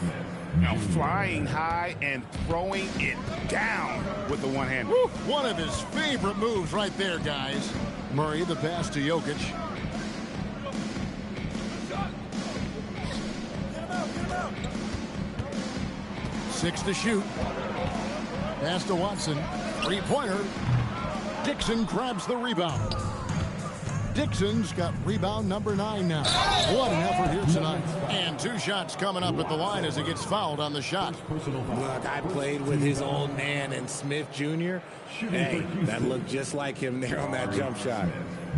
Now flying high and throwing it down with the one-hand. One of his favorite moves right there, guys. Murray, the pass to Jokic. Six to shoot. Pass to Watson. Three-pointer. Dixon grabs the rebound. Dixon's got rebound number 9 now. What an effort here tonight. And 2 shots coming up at the line as he gets fouled on the shot. Look, I played with his old man and Smith Jr. Hey, that looked just like him there on that jump shot.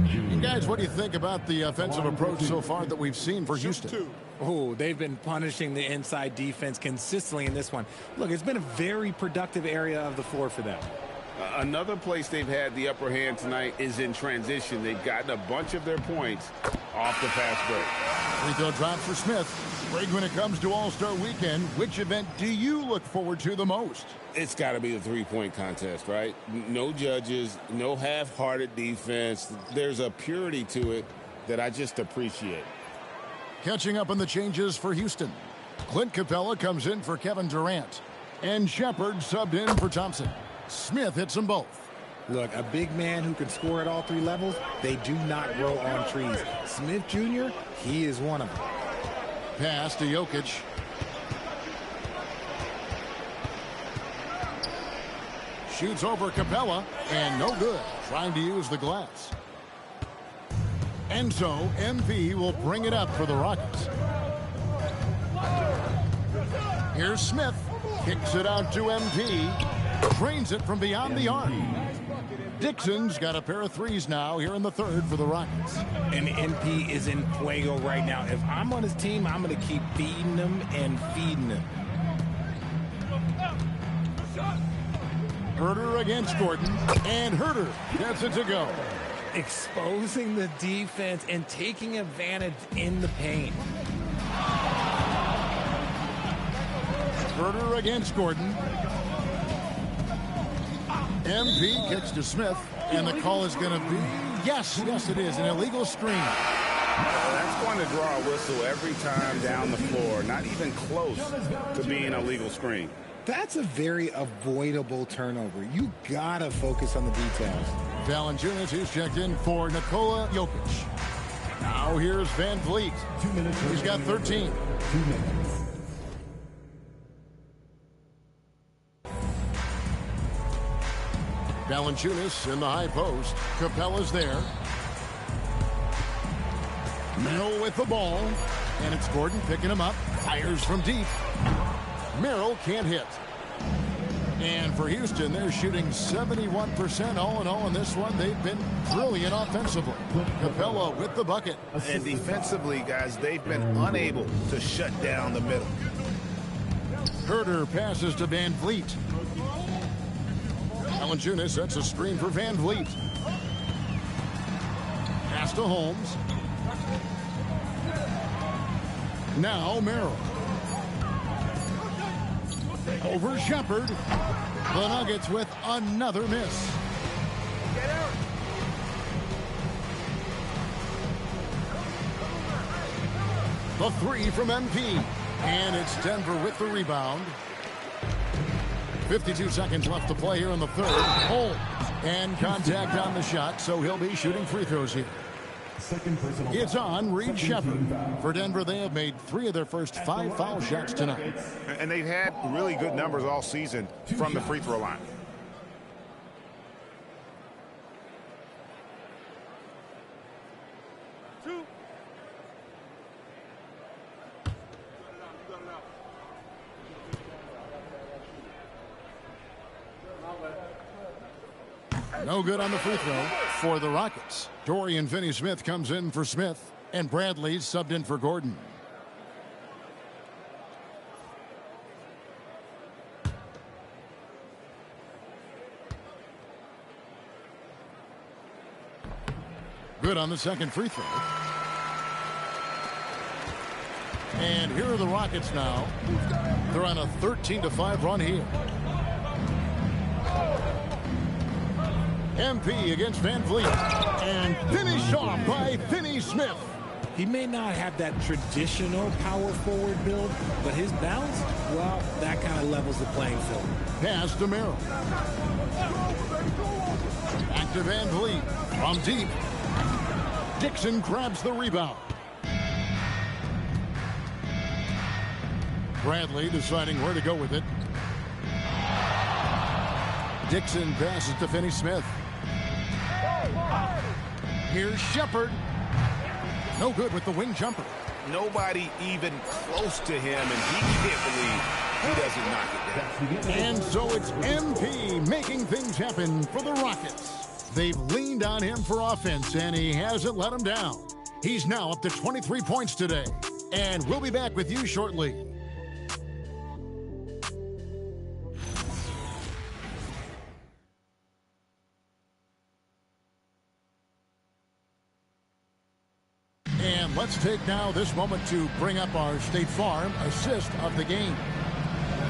You guys, what do you think about the offensive approach so far that we've seen for Houston? Oh, they've been punishing the inside defense consistently in this one. Look, it's been a very productive area of the floor for them. Another place they've had the upper hand tonight is in transition. They've gotten a bunch of their points off the fast break. Free throw drop for Smith. Greg, when it comes to All-Star Weekend, which event do you look forward to the most? It's got to be the three-point contest, right? No judges, no half-hearted defense. There's a purity to it that I just appreciate. Catching up on the changes for Houston. Clint Capella comes in for Kevin Durant. And Shepard subbed in for Thompson. Smith hits them both. Look, a big man who can score at all 3 levels, they do not grow on trees. Smith Jr., he is one of them. Pass to Jokic. Shoots over Capella, and no good. Trying to use the glass. And so, MP will bring it up for the Rockets. Here's Smith. Kicks it out to MP. Drains it from beyond the arc. Dixon's got a pair of threes now here in the third for the Rockets. And MP is in fuego right now. If I'm on his team, I'm going to keep feeding him and feeding him. Herter against Gordon. And Herter gets it to go. Exposing the defense and taking advantage in the paint. Herter against Gordon. MP kicks to Smith, and the call is going to be, yes, it is, an illegal screen. That's going to draw a whistle every time down the floor. Not even close to being a legal screen. That's a very avoidable turnover. You got to focus on the details. Valanciunas, who's checked in for Nikola Jokic. Now here's Van Vliet. 2 minutes. He's got 13. 2 minutes. Valanciunas in the high post. Capella's there. Mill with the ball. And it's Gordon picking him up. Fires from deep. Merrill can't hit. And for Houston, they're shooting 71% all in all in this one. They've been brilliant offensively. Capella with the bucket. And defensively, guys, they've been unable to shut down the middle. Herter passes to Van Vliet. Valanciunas sets a screen for Van Vliet. Pass to Holmes. Now Merrill. Over Shepard. The Nuggets with another miss. The three from MP. And it's Denver with the rebound. 52 seconds left to play here in the third. Holmes. And contact on the shot, so he'll be shooting free throws here. It's on Reed Shepard. For Denver, they have made 3 of their first 5 foul shots tonight. And they've had really good numbers all season from the free throw line. No good on the free throw for the Rockets. Dorian Finney-Smith comes in for Smith, and Bradley's subbed in for Gordon. Good on the second free throw. And here are the Rockets now. They're on a 13-5 run here. MP against Van Vliet. And finished off by Finney-Smith. He may not have that traditional power forward build, but his bounce, well, that kind of levels the playing field. Pass to Merrill. Back to Van Vliet. From deep. Dixon grabs the rebound. Bradley deciding where to go with it. Dixon passes to Finney-Smith. Here's Shepard. No good with the wing jumper. Nobody even close to him, and he can't believe he doesn't knock it down. And so it's MP making things happen for the Rockets. They've leaned on him for offense, and he hasn't let them down. He's now up to 23 points today. And we'll be back with you shortly. And let's take now this moment to bring up our State Farm assist of the game.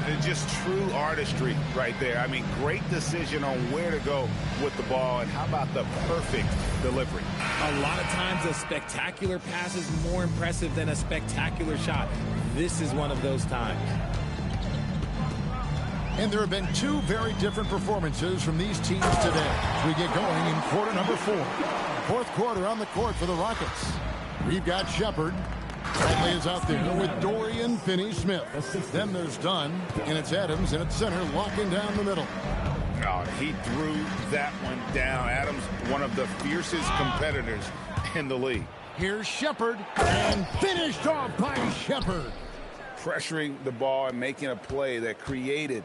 It's just true artistry right there. I mean, great decision on where to go with the ball, and how about the perfect delivery? A lot of times a spectacular pass is more impressive than a spectacular shot. This is one of those times. And there have been 2 very different performances from these teams today as we get going in quarter number 4. Fourth quarter on the court for the Rockets. We've got Shepard. Bradley is out there with Dorian Finney-Smith. Then there's Dunn, and it's Adams, and it's center, locking down the middle. Oh, he threw that one down. Adams, one of the fiercest competitors in the league. Here's Shepard, and finished off by Shepard. Pressuring the ball and making a play that created.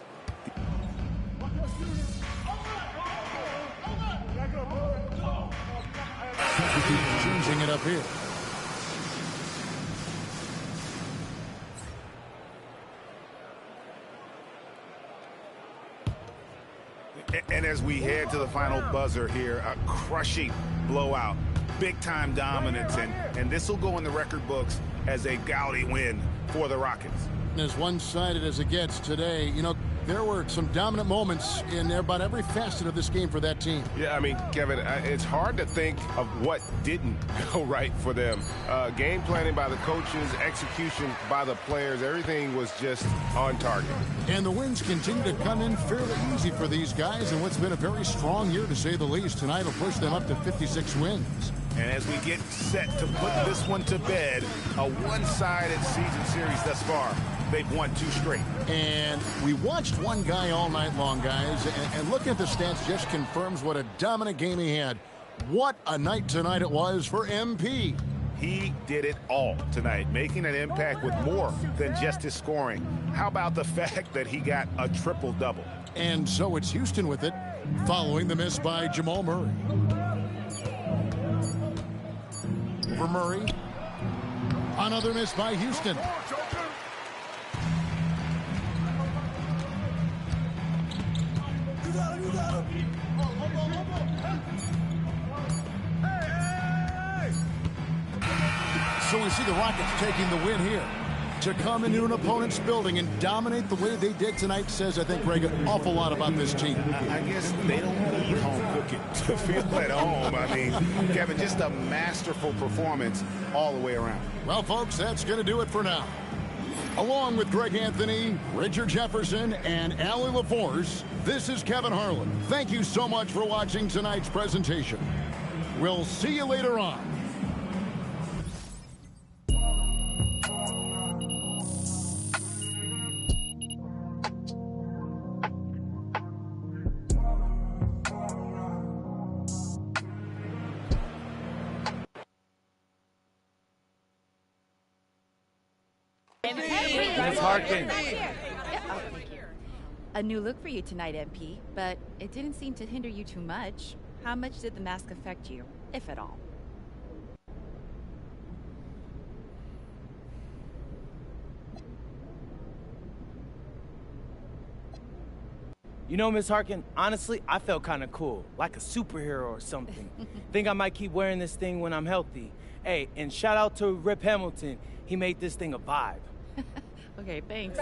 Changing it up here. And as we head to the final buzzer here, a crushing blowout, big-time dominance, and this will go in the record books as a gaudy win for the Rockets. As one-sided as it gets today, you know, there were some dominant moments in about every facet of this game for that team. Yeah, I mean, Kevin, it's hard to think of what didn't go right for them. Game planning by the coaches, execution by the players, everything was just on target. And the wins continue to come in fairly easy for these guys in what's been a very strong year, to say the least. Tonight will push them up to 56 wins. And as we get set to put this one to bed, a one-sided season series thus far. They've won 2 straight. And we watched one guy all night long, guys, and looking at the stats just confirms what a dominant game he had. What a night tonight it was for MP. He did it all tonight, making an impact with more than just his scoring. How about the fact that he got a triple-double? And so it's Houston with it, following the miss by Jamal Murray. For Murray. Another miss by Houston. So we see the Rockets taking the win here. To come into an opponent's building and dominate the way they did tonight says, I think, Greg, an awful lot about this team. I guess they don't need home cooking to feel at home. I mean, Kevin, just a masterful performance all the way around. Well, folks, that's going to do it for now. Along with Greg Anthony, Richard Jefferson, and Allie LaForce, this is Kevin Harlan. Thank you so much for watching tonight's presentation. We'll see you later on. Ms. Harkin. A new look for you tonight, MP, but it didn't seem to hinder you too much. How much did the mask affect you, if at all? You know, Miss Harkin, honestly, I felt kind of cool, like a superhero or something. Think I might keep wearing this thing when I'm healthy. Hey, and shout out to Rip Hamilton. He made this thing a vibe. Okay, thanks.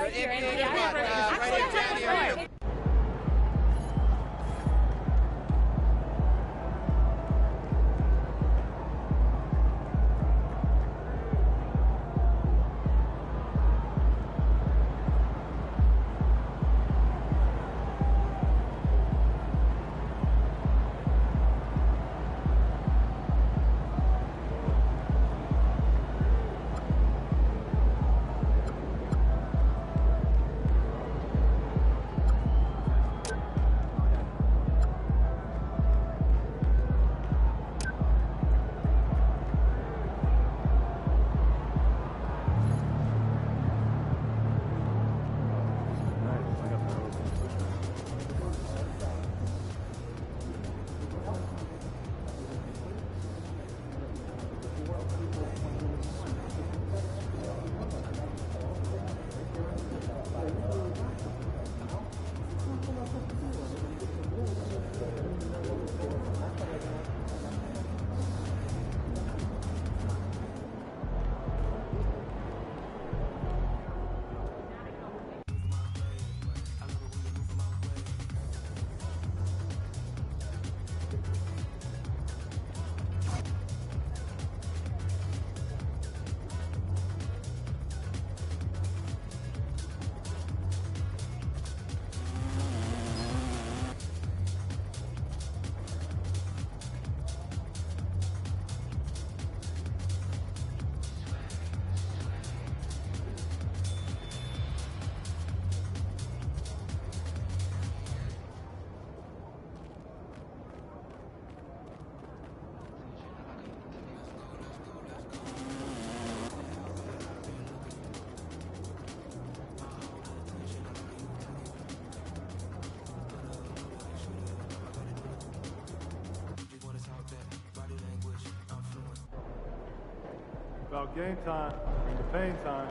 About game time, the pain time.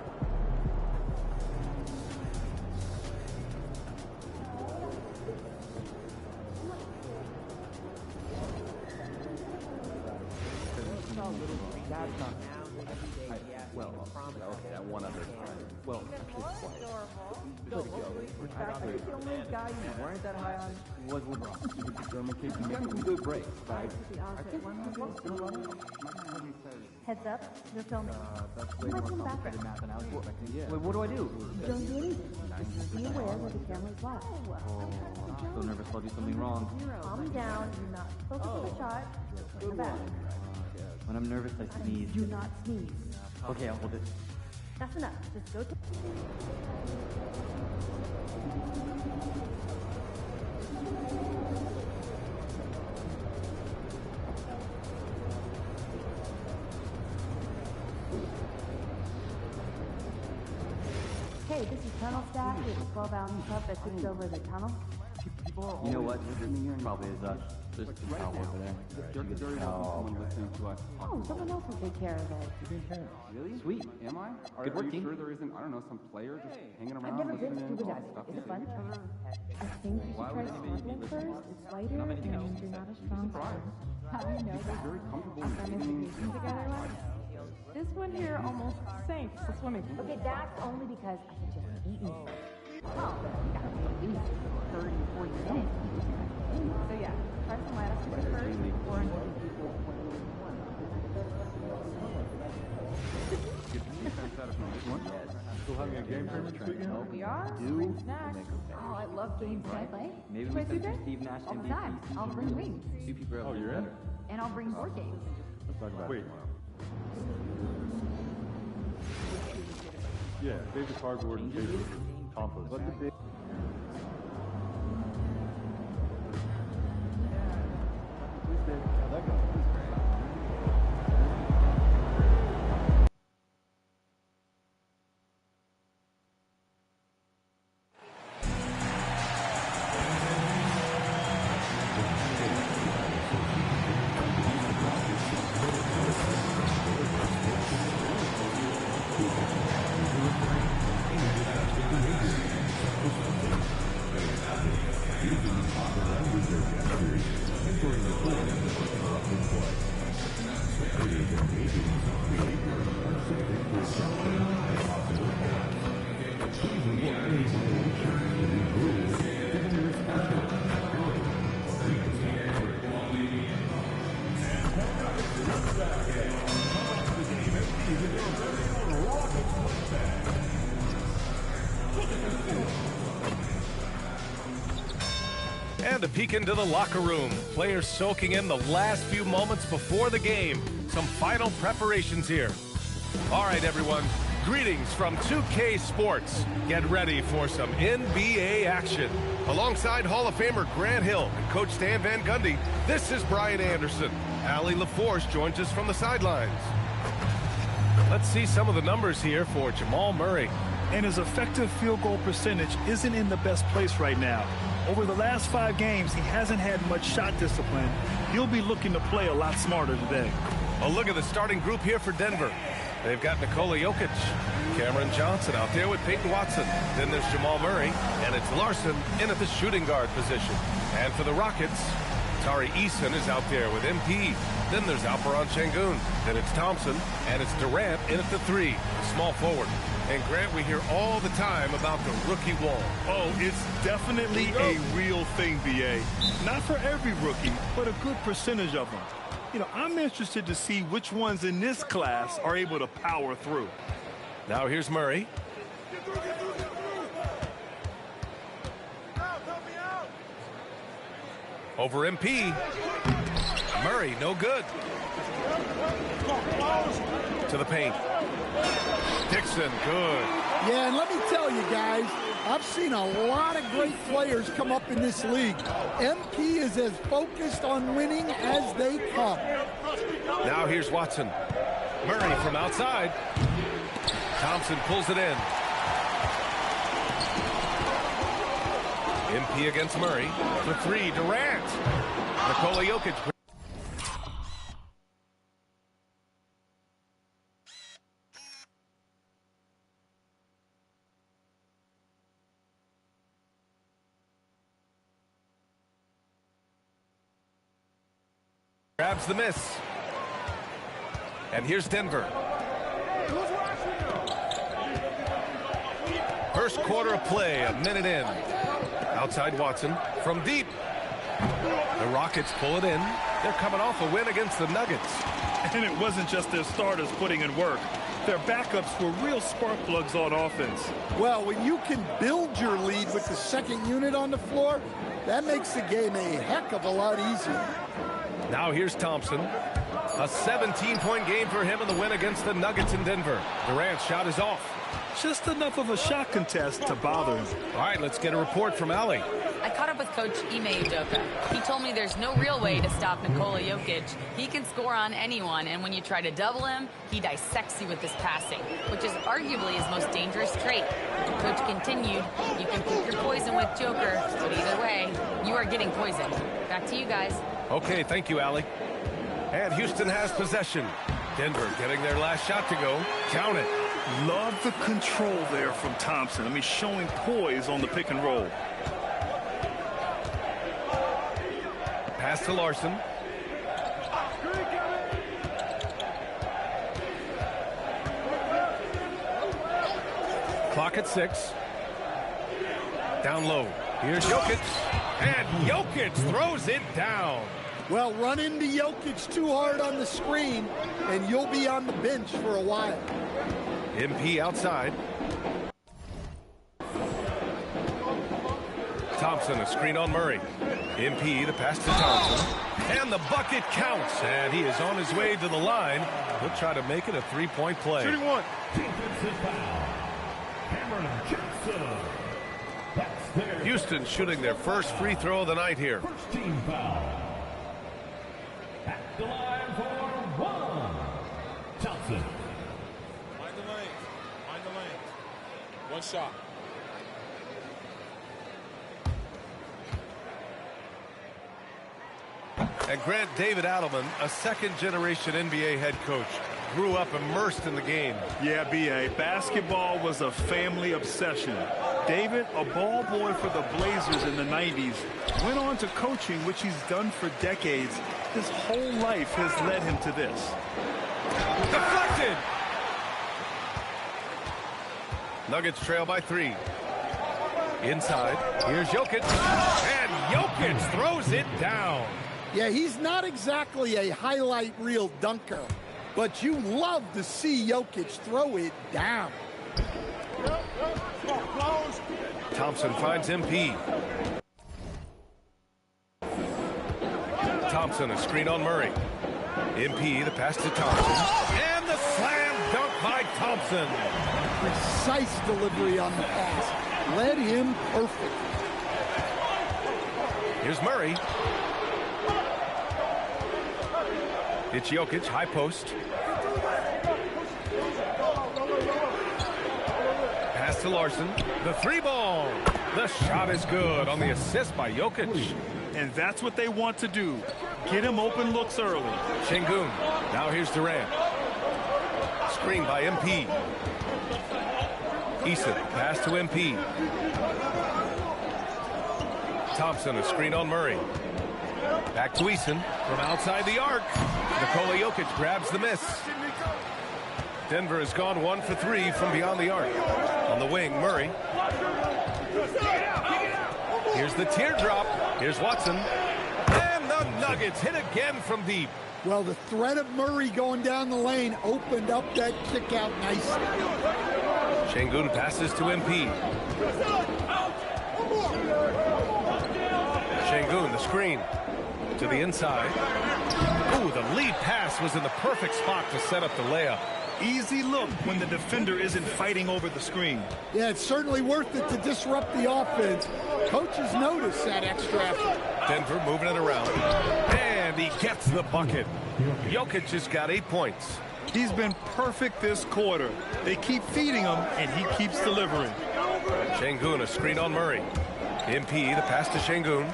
Well, okay, that one other time. Well, the only guy you weren't that high on was LeBron. German kid, you got some good breaks, right? Heads up, you're filming. That's way more complicated math than I was expecting. Yeah. Wait, what do I do? Don't do anything. Just be aware that the camera's live. I'm so nervous I'll do something wrong. Calm down. Do not focus on the shot. In the back. When I'm nervous, I sneeze. Do not sneeze. Okay, I'll hold it. That's enough. Just go to... Hey, this is Tunnel Staff. We have a 12-ounce cup that takes over the tunnel. You know what? This probably is us. There's a towel over there. Oh, someone else will take care of it. Really? Sweet. Am I? Good work, team. Sure there isn't, I don't know, some player just hanging around? I've never been scuba diving. Is it fun? I think you should try snorkeling first. It's lighter and you're not as strong. How do you know that? I've done a vacation together once. This one here almost sank to swimming. Okay, that's only because I could just eat me. Oh, you gotta wait at least 30, 40 minutes. So yeah, try some light up first before Still having a game for this weekend? we are. Snacks. Oh, I love games. Can I play? Maybe we can do Steve Nash all the time. I'll bring wings. Oh, you're in? And I'll bring board games. Let's talk about it. Yeah, David Cardboard and David Compost. And a peek into the locker room. Players soaking in the last few moments before the game. Some final preparations here. All right, everyone. Greetings from 2K Sports. Get ready for some NBA action. Alongside Hall of Famer Grant Hill and Coach Stan Van Gundy, this is Brian Anderson. Allie LaForce joins us from the sidelines. Let's see some of the numbers here for Jamal Murray. And his effective field goal percentage isn't in the best place right now. Over the last 5 games, he hasn't had much shot discipline. He'll be looking to play a lot smarter today. A look at the starting group here for Denver. They've got Nikola Jokic, Cameron Johnson out there with Peyton Watson. Then there's Jamal Murray, and it's Larson in at the shooting guard position. And for the Rockets, Tari Eason is out there with MP. Then there's Alperon Şengün. Then it's Thompson, and it's Durant in at the 3, small forward. And Grant, we hear all the time about the rookie wall. Oh, it's definitely a real thing, B.A. Not for every rookie, but a good percentage of them. You know, I'm interested to see which ones in this class are able to power through. Now here's Murray. Over MP. Murray, no good. To the paint. Dixon, good. Yeah, and let me tell you guys, I've seen a lot of great players come up in this league. MP is as focused on winning as they come. Now here's Watson. Murray from outside. Thompson pulls it in. MP against Murray. For 3, Durant. Nikola Jokic. Grabs the miss. And here's Denver. First quarter of play, a minute in. Outside Watson from deep. The Rockets pull it in. They're coming off a win against the Nuggets. And it wasn't just their starters putting in work. Their backups were real spark plugs on offense. Well, when you can build your lead with the second unit on the floor, that makes the game a heck of a lot easier. Now here's Thompson. A 17-point game for him in the win against the Nuggets in Denver. Durant's shot is off. Just enough of a shot contest to bother him. All right, let's get a report from Allie. I caught a up with Coach Ime Udoka. He told me there's no real way to stop Nikola Jokic. He can score on anyone, and when you try to double him, he dissects you with his passing, which is arguably his most dangerous trait. The coach continued, you can pick your poison with Joker, but either way, you are getting poisoned. Back to you guys. Okay, thank you, Allie. And Houston has possession. Denver getting their last shot to go. Count it. Love the control there from Thompson. I mean, showing poise on the pick and roll. Pass to Larson. Clock at 6. Down low. Here's Jokic. And Jokic throws it down. Well, run into Jokic too hard on the screen, and you'll be on the bench for a while. MP outside. Thompson, a screen on Murray. MP, the pass to Thompson. And the bucket counts. And he is on his way to the line. He'll try to make it a three-point play. Shooting one. Houston shooting their first free throw of the night here. First team foul. At the line for one. Thompson. Mind the lane. Mind the lane. One shot. And Grant, David Adelman, a second-generation NBA head coach, grew up immersed in the game. Yeah, B.A. Basketball was a family obsession. David, a ball boy for the Blazers in the 90s, went on to coaching, which he's done for decades. His whole life has led him to this. Deflected! Nuggets trail by 3. Inside, here's Jokic. And Jokic throws it down. Yeah, he's not exactly a highlight reel dunker, but you love to see Jokic throw it down. Thompson finds MP. Thompson, a screen on Murray. MP, the pass to Thompson. And the slam dunk by Thompson. Precise delivery on the pass. Led him perfect. Here's Murray. It's Jokic, high post. Pass to Larson. The three ball. The shot is good on the assist by Jokic. And that's what they want to do. Get him open looks early. Şengün. Now here's Durant. Screen by MP. Eason, pass to MP. Thompson, a screen on Murray. Back to Eason from outside the arc. Nikola Jokic grabs the miss. Denver has gone 1 for 3 from beyond the arc. On the wing, Murray. Here's the teardrop. Here's Watson. And the Nuggets hit again from deep. Well, the threat of Murray going down the lane opened up that kick out nicely. Şengün passes to MP. Şengün, the screen. To the inside. Ooh, the lead pass was in the perfect spot to set up the layup. Easy look when the defender isn't fighting over the screen. Yeah, it's certainly worth it to disrupt the offense. Coaches notice that extra effort. Denver moving it around. And he gets the bucket. Jokic has got 8 points. He's been perfect this quarter. They keep feeding him, and he keeps delivering. Şengün, a screen on Murray. MP, the pass to Şengün.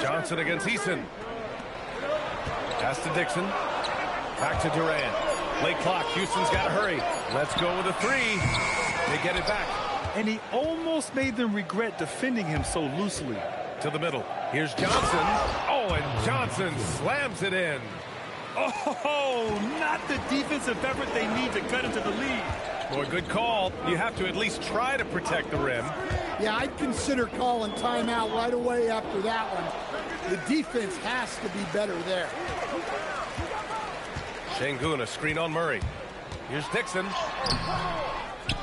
Johnson against Eason. Pass to Dixon. Back to Durant. Late clock. Houston's got to hurry. Let's go with a 3. They get it back. And he almost made them regret defending him so loosely. To the middle. Here's Johnson. Oh, and Johnson slams it in. Oh, not the defensive effort they need to cut into the lead. Boy, good call. You have to at least try to protect the rim. Yeah, I'd consider calling timeout right away after that one. The defense has to be better there. Şengün, a screen on Murray. Here's Dixon.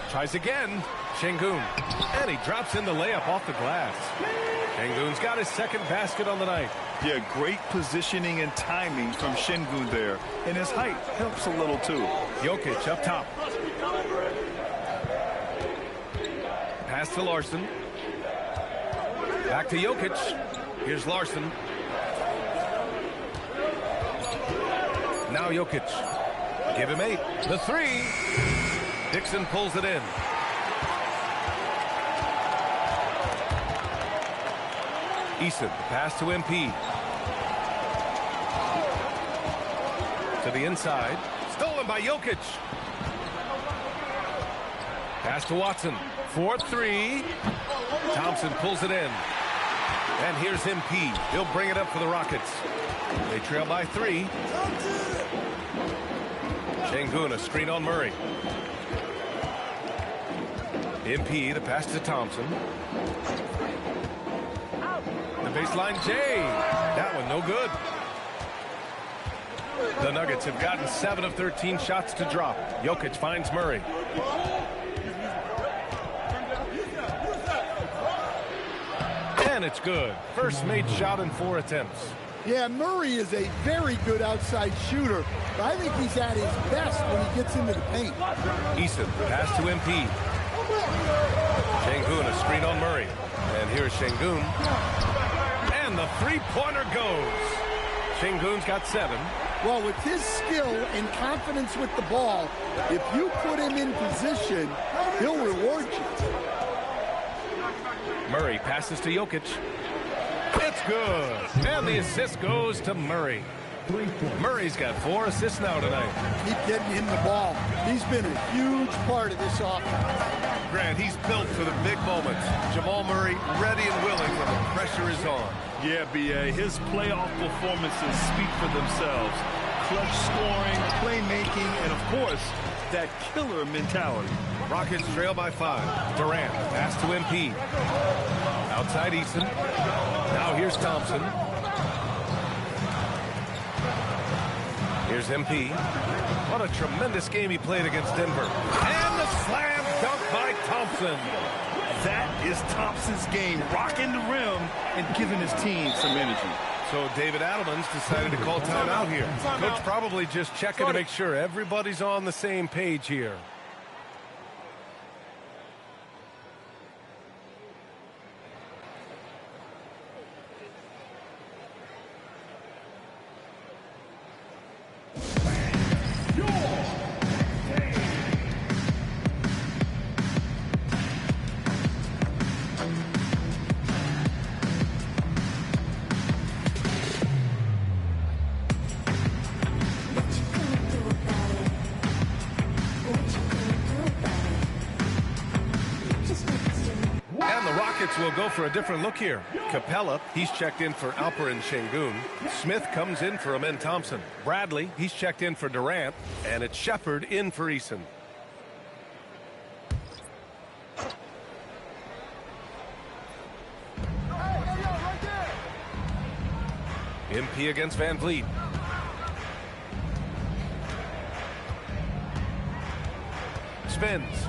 Tries again. Şengün. And he drops in the layup off the glass. Şengün's got his second basket on the night. Yeah, great positioning and timing from Şengün there. And his height helps a little too. Jokic up top. Pass to Larson. Back to Jokic. Here's Larson. Now Jokic. Give him 8. The 3. Dixon pulls it in. Eason, pass to MP. To the inside. Stolen by Jokic. Pass to Watson. 4-3. Thompson pulls it in. And here's MP. He'll bring it up for the Rockets. They trail by 3. Şengün, a screen on Murray. MP, the pass to Thompson. The baseline, Jay. That one no good. The Nuggets have gotten 7 of 13 shots to drop. Jokic finds Murray. And it's good. First made shot in 4 attempts. Yeah, Murray is a very good outside shooter, but I think he's at his best when he gets into the paint. Eason, pass to MP. Şengün, a screen on Murray. And here's Şengün. And the three-pointer goes. Şengün's got 7. Well, with his skill and confidence with the ball, if you put him in position, he'll reward you. Murray passes to Jokic. It's good. And the assist goes to Murray. Murray's got 4 assists now tonight. Keep getting him the ball. He's been a huge part of this offense. Grant, he's built for the big moments. Jamal Murray ready and willing when the pressure is on. Yeah, B.A., his playoff performances speak for themselves. Clutch scoring, playmaking, and of course, that killer mentality. Rockets trail by 5. Durant, pass to MP. Outside Eason. Now here's Thompson. Here's MP. What a tremendous game he played against Denver. And the slam dunk by Thompson. That is Thompson's game, rocking the rim and giving his team some energy. So David Adelman's decided to call timeout here. Coach probably just checking to make sure everybody's on the same page here. Will go for a different look here. Capella, he's checked in for Alperen Şengün. Smith comes in for Amen Thompson. Bradley, he's checked in for Durant. And it's Shepard in for Eason. MP against Van Vliet. Spins.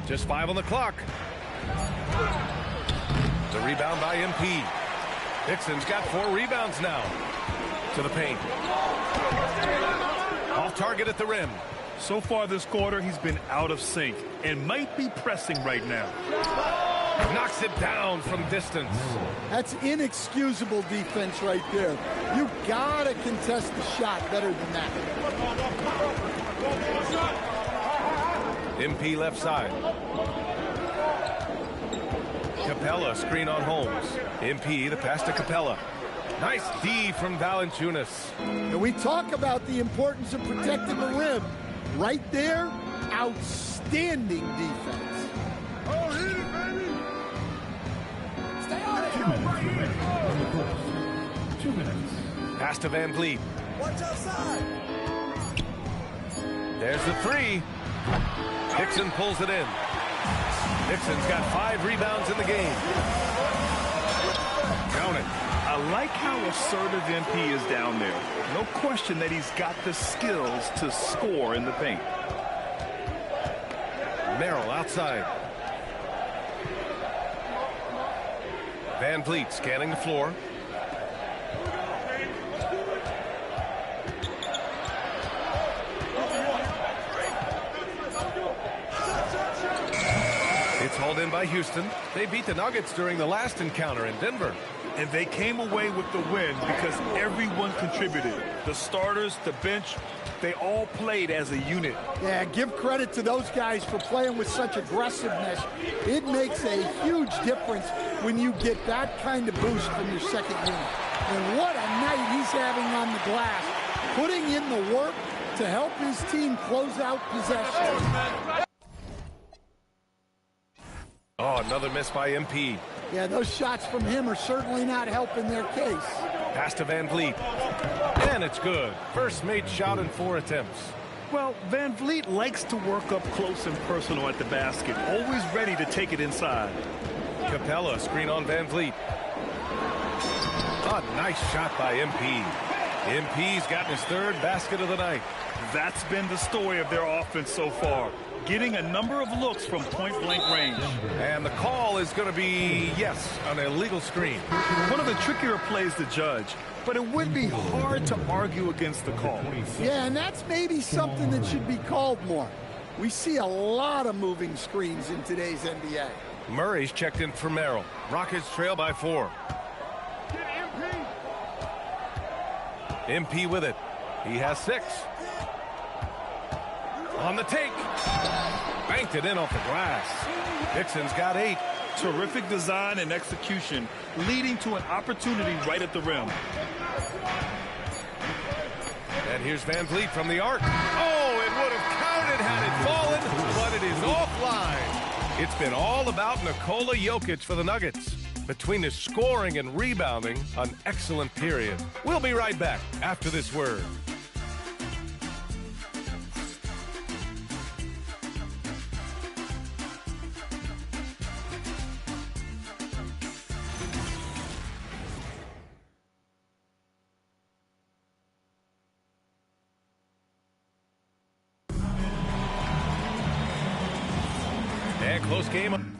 Just 5 on the clock. The rebound by MP. Dixon's got 4 rebounds now. To the paint. Off target at the rim. So far this quarter, he's been out of sync and might be pressing right now. Knocks it down from distance. That's inexcusable defense right there. You gotta contest the shot better than that. MP left side. Capella, screen on Holmes. MP, the pass to Capella. Nice D from Valanciunas. And we talk about the importance of protecting the rim. Right there, outstanding defense. Oh, hit it, baby! Stay on it! 2 minutes. Pass to Van Vliet. Watch outside! There's the 3. Dixon pulls it in. Dixon's got 5 rebounds in the game. Count it. I like how assertive MP is down there. No question that he's got the skills to score in the paint. Merrill outside. Van Vliet scanning the floor. It's hauled in by Houston. They beat the Nuggets during the last encounter in Denver. And they came away with the win because everyone contributed. The starters, the bench, they all played as a unit. Yeah, give credit to those guys for playing with such aggressiveness. It makes a huge difference when you get that kind of boost from your second unit. And what a night he's having on the glass, putting in the work to help his team close out possession. Oh, another miss by MP. Yeah, those shots from him are certainly not helping their case. Pass to Van Vliet. And it's good. First made shot in 4 attempts. Well, Van Vliet likes to work up close and personal at the basket, always ready to take it inside. Capella, screen on Van Vliet. A nice shot by MP. MP's gotten his 3rd basket of the night. That's been the story of their offense so far, getting a number of looks from point-blank range. And the call is going to be, yes, an illegal screen. One of the trickier plays to judge, but it would be hard to argue against the call. Yeah, and that's maybe something that should be called more. We see a lot of moving screens in today's NBA. Murray's checked in for Merrill. Rockets trail by 4. MP with it. He has 6. On the take. Banked it in off the glass. Dixon's got 8. Terrific design and execution, leading to an opportunity right at the rim. And here's Van Vliet from the arc. Oh, it would have counted had it fallen, but it is offline. It's been all about Nikola Jokic for the Nuggets. Between his scoring and rebounding, an excellent period. We'll be right back after this word. And close game.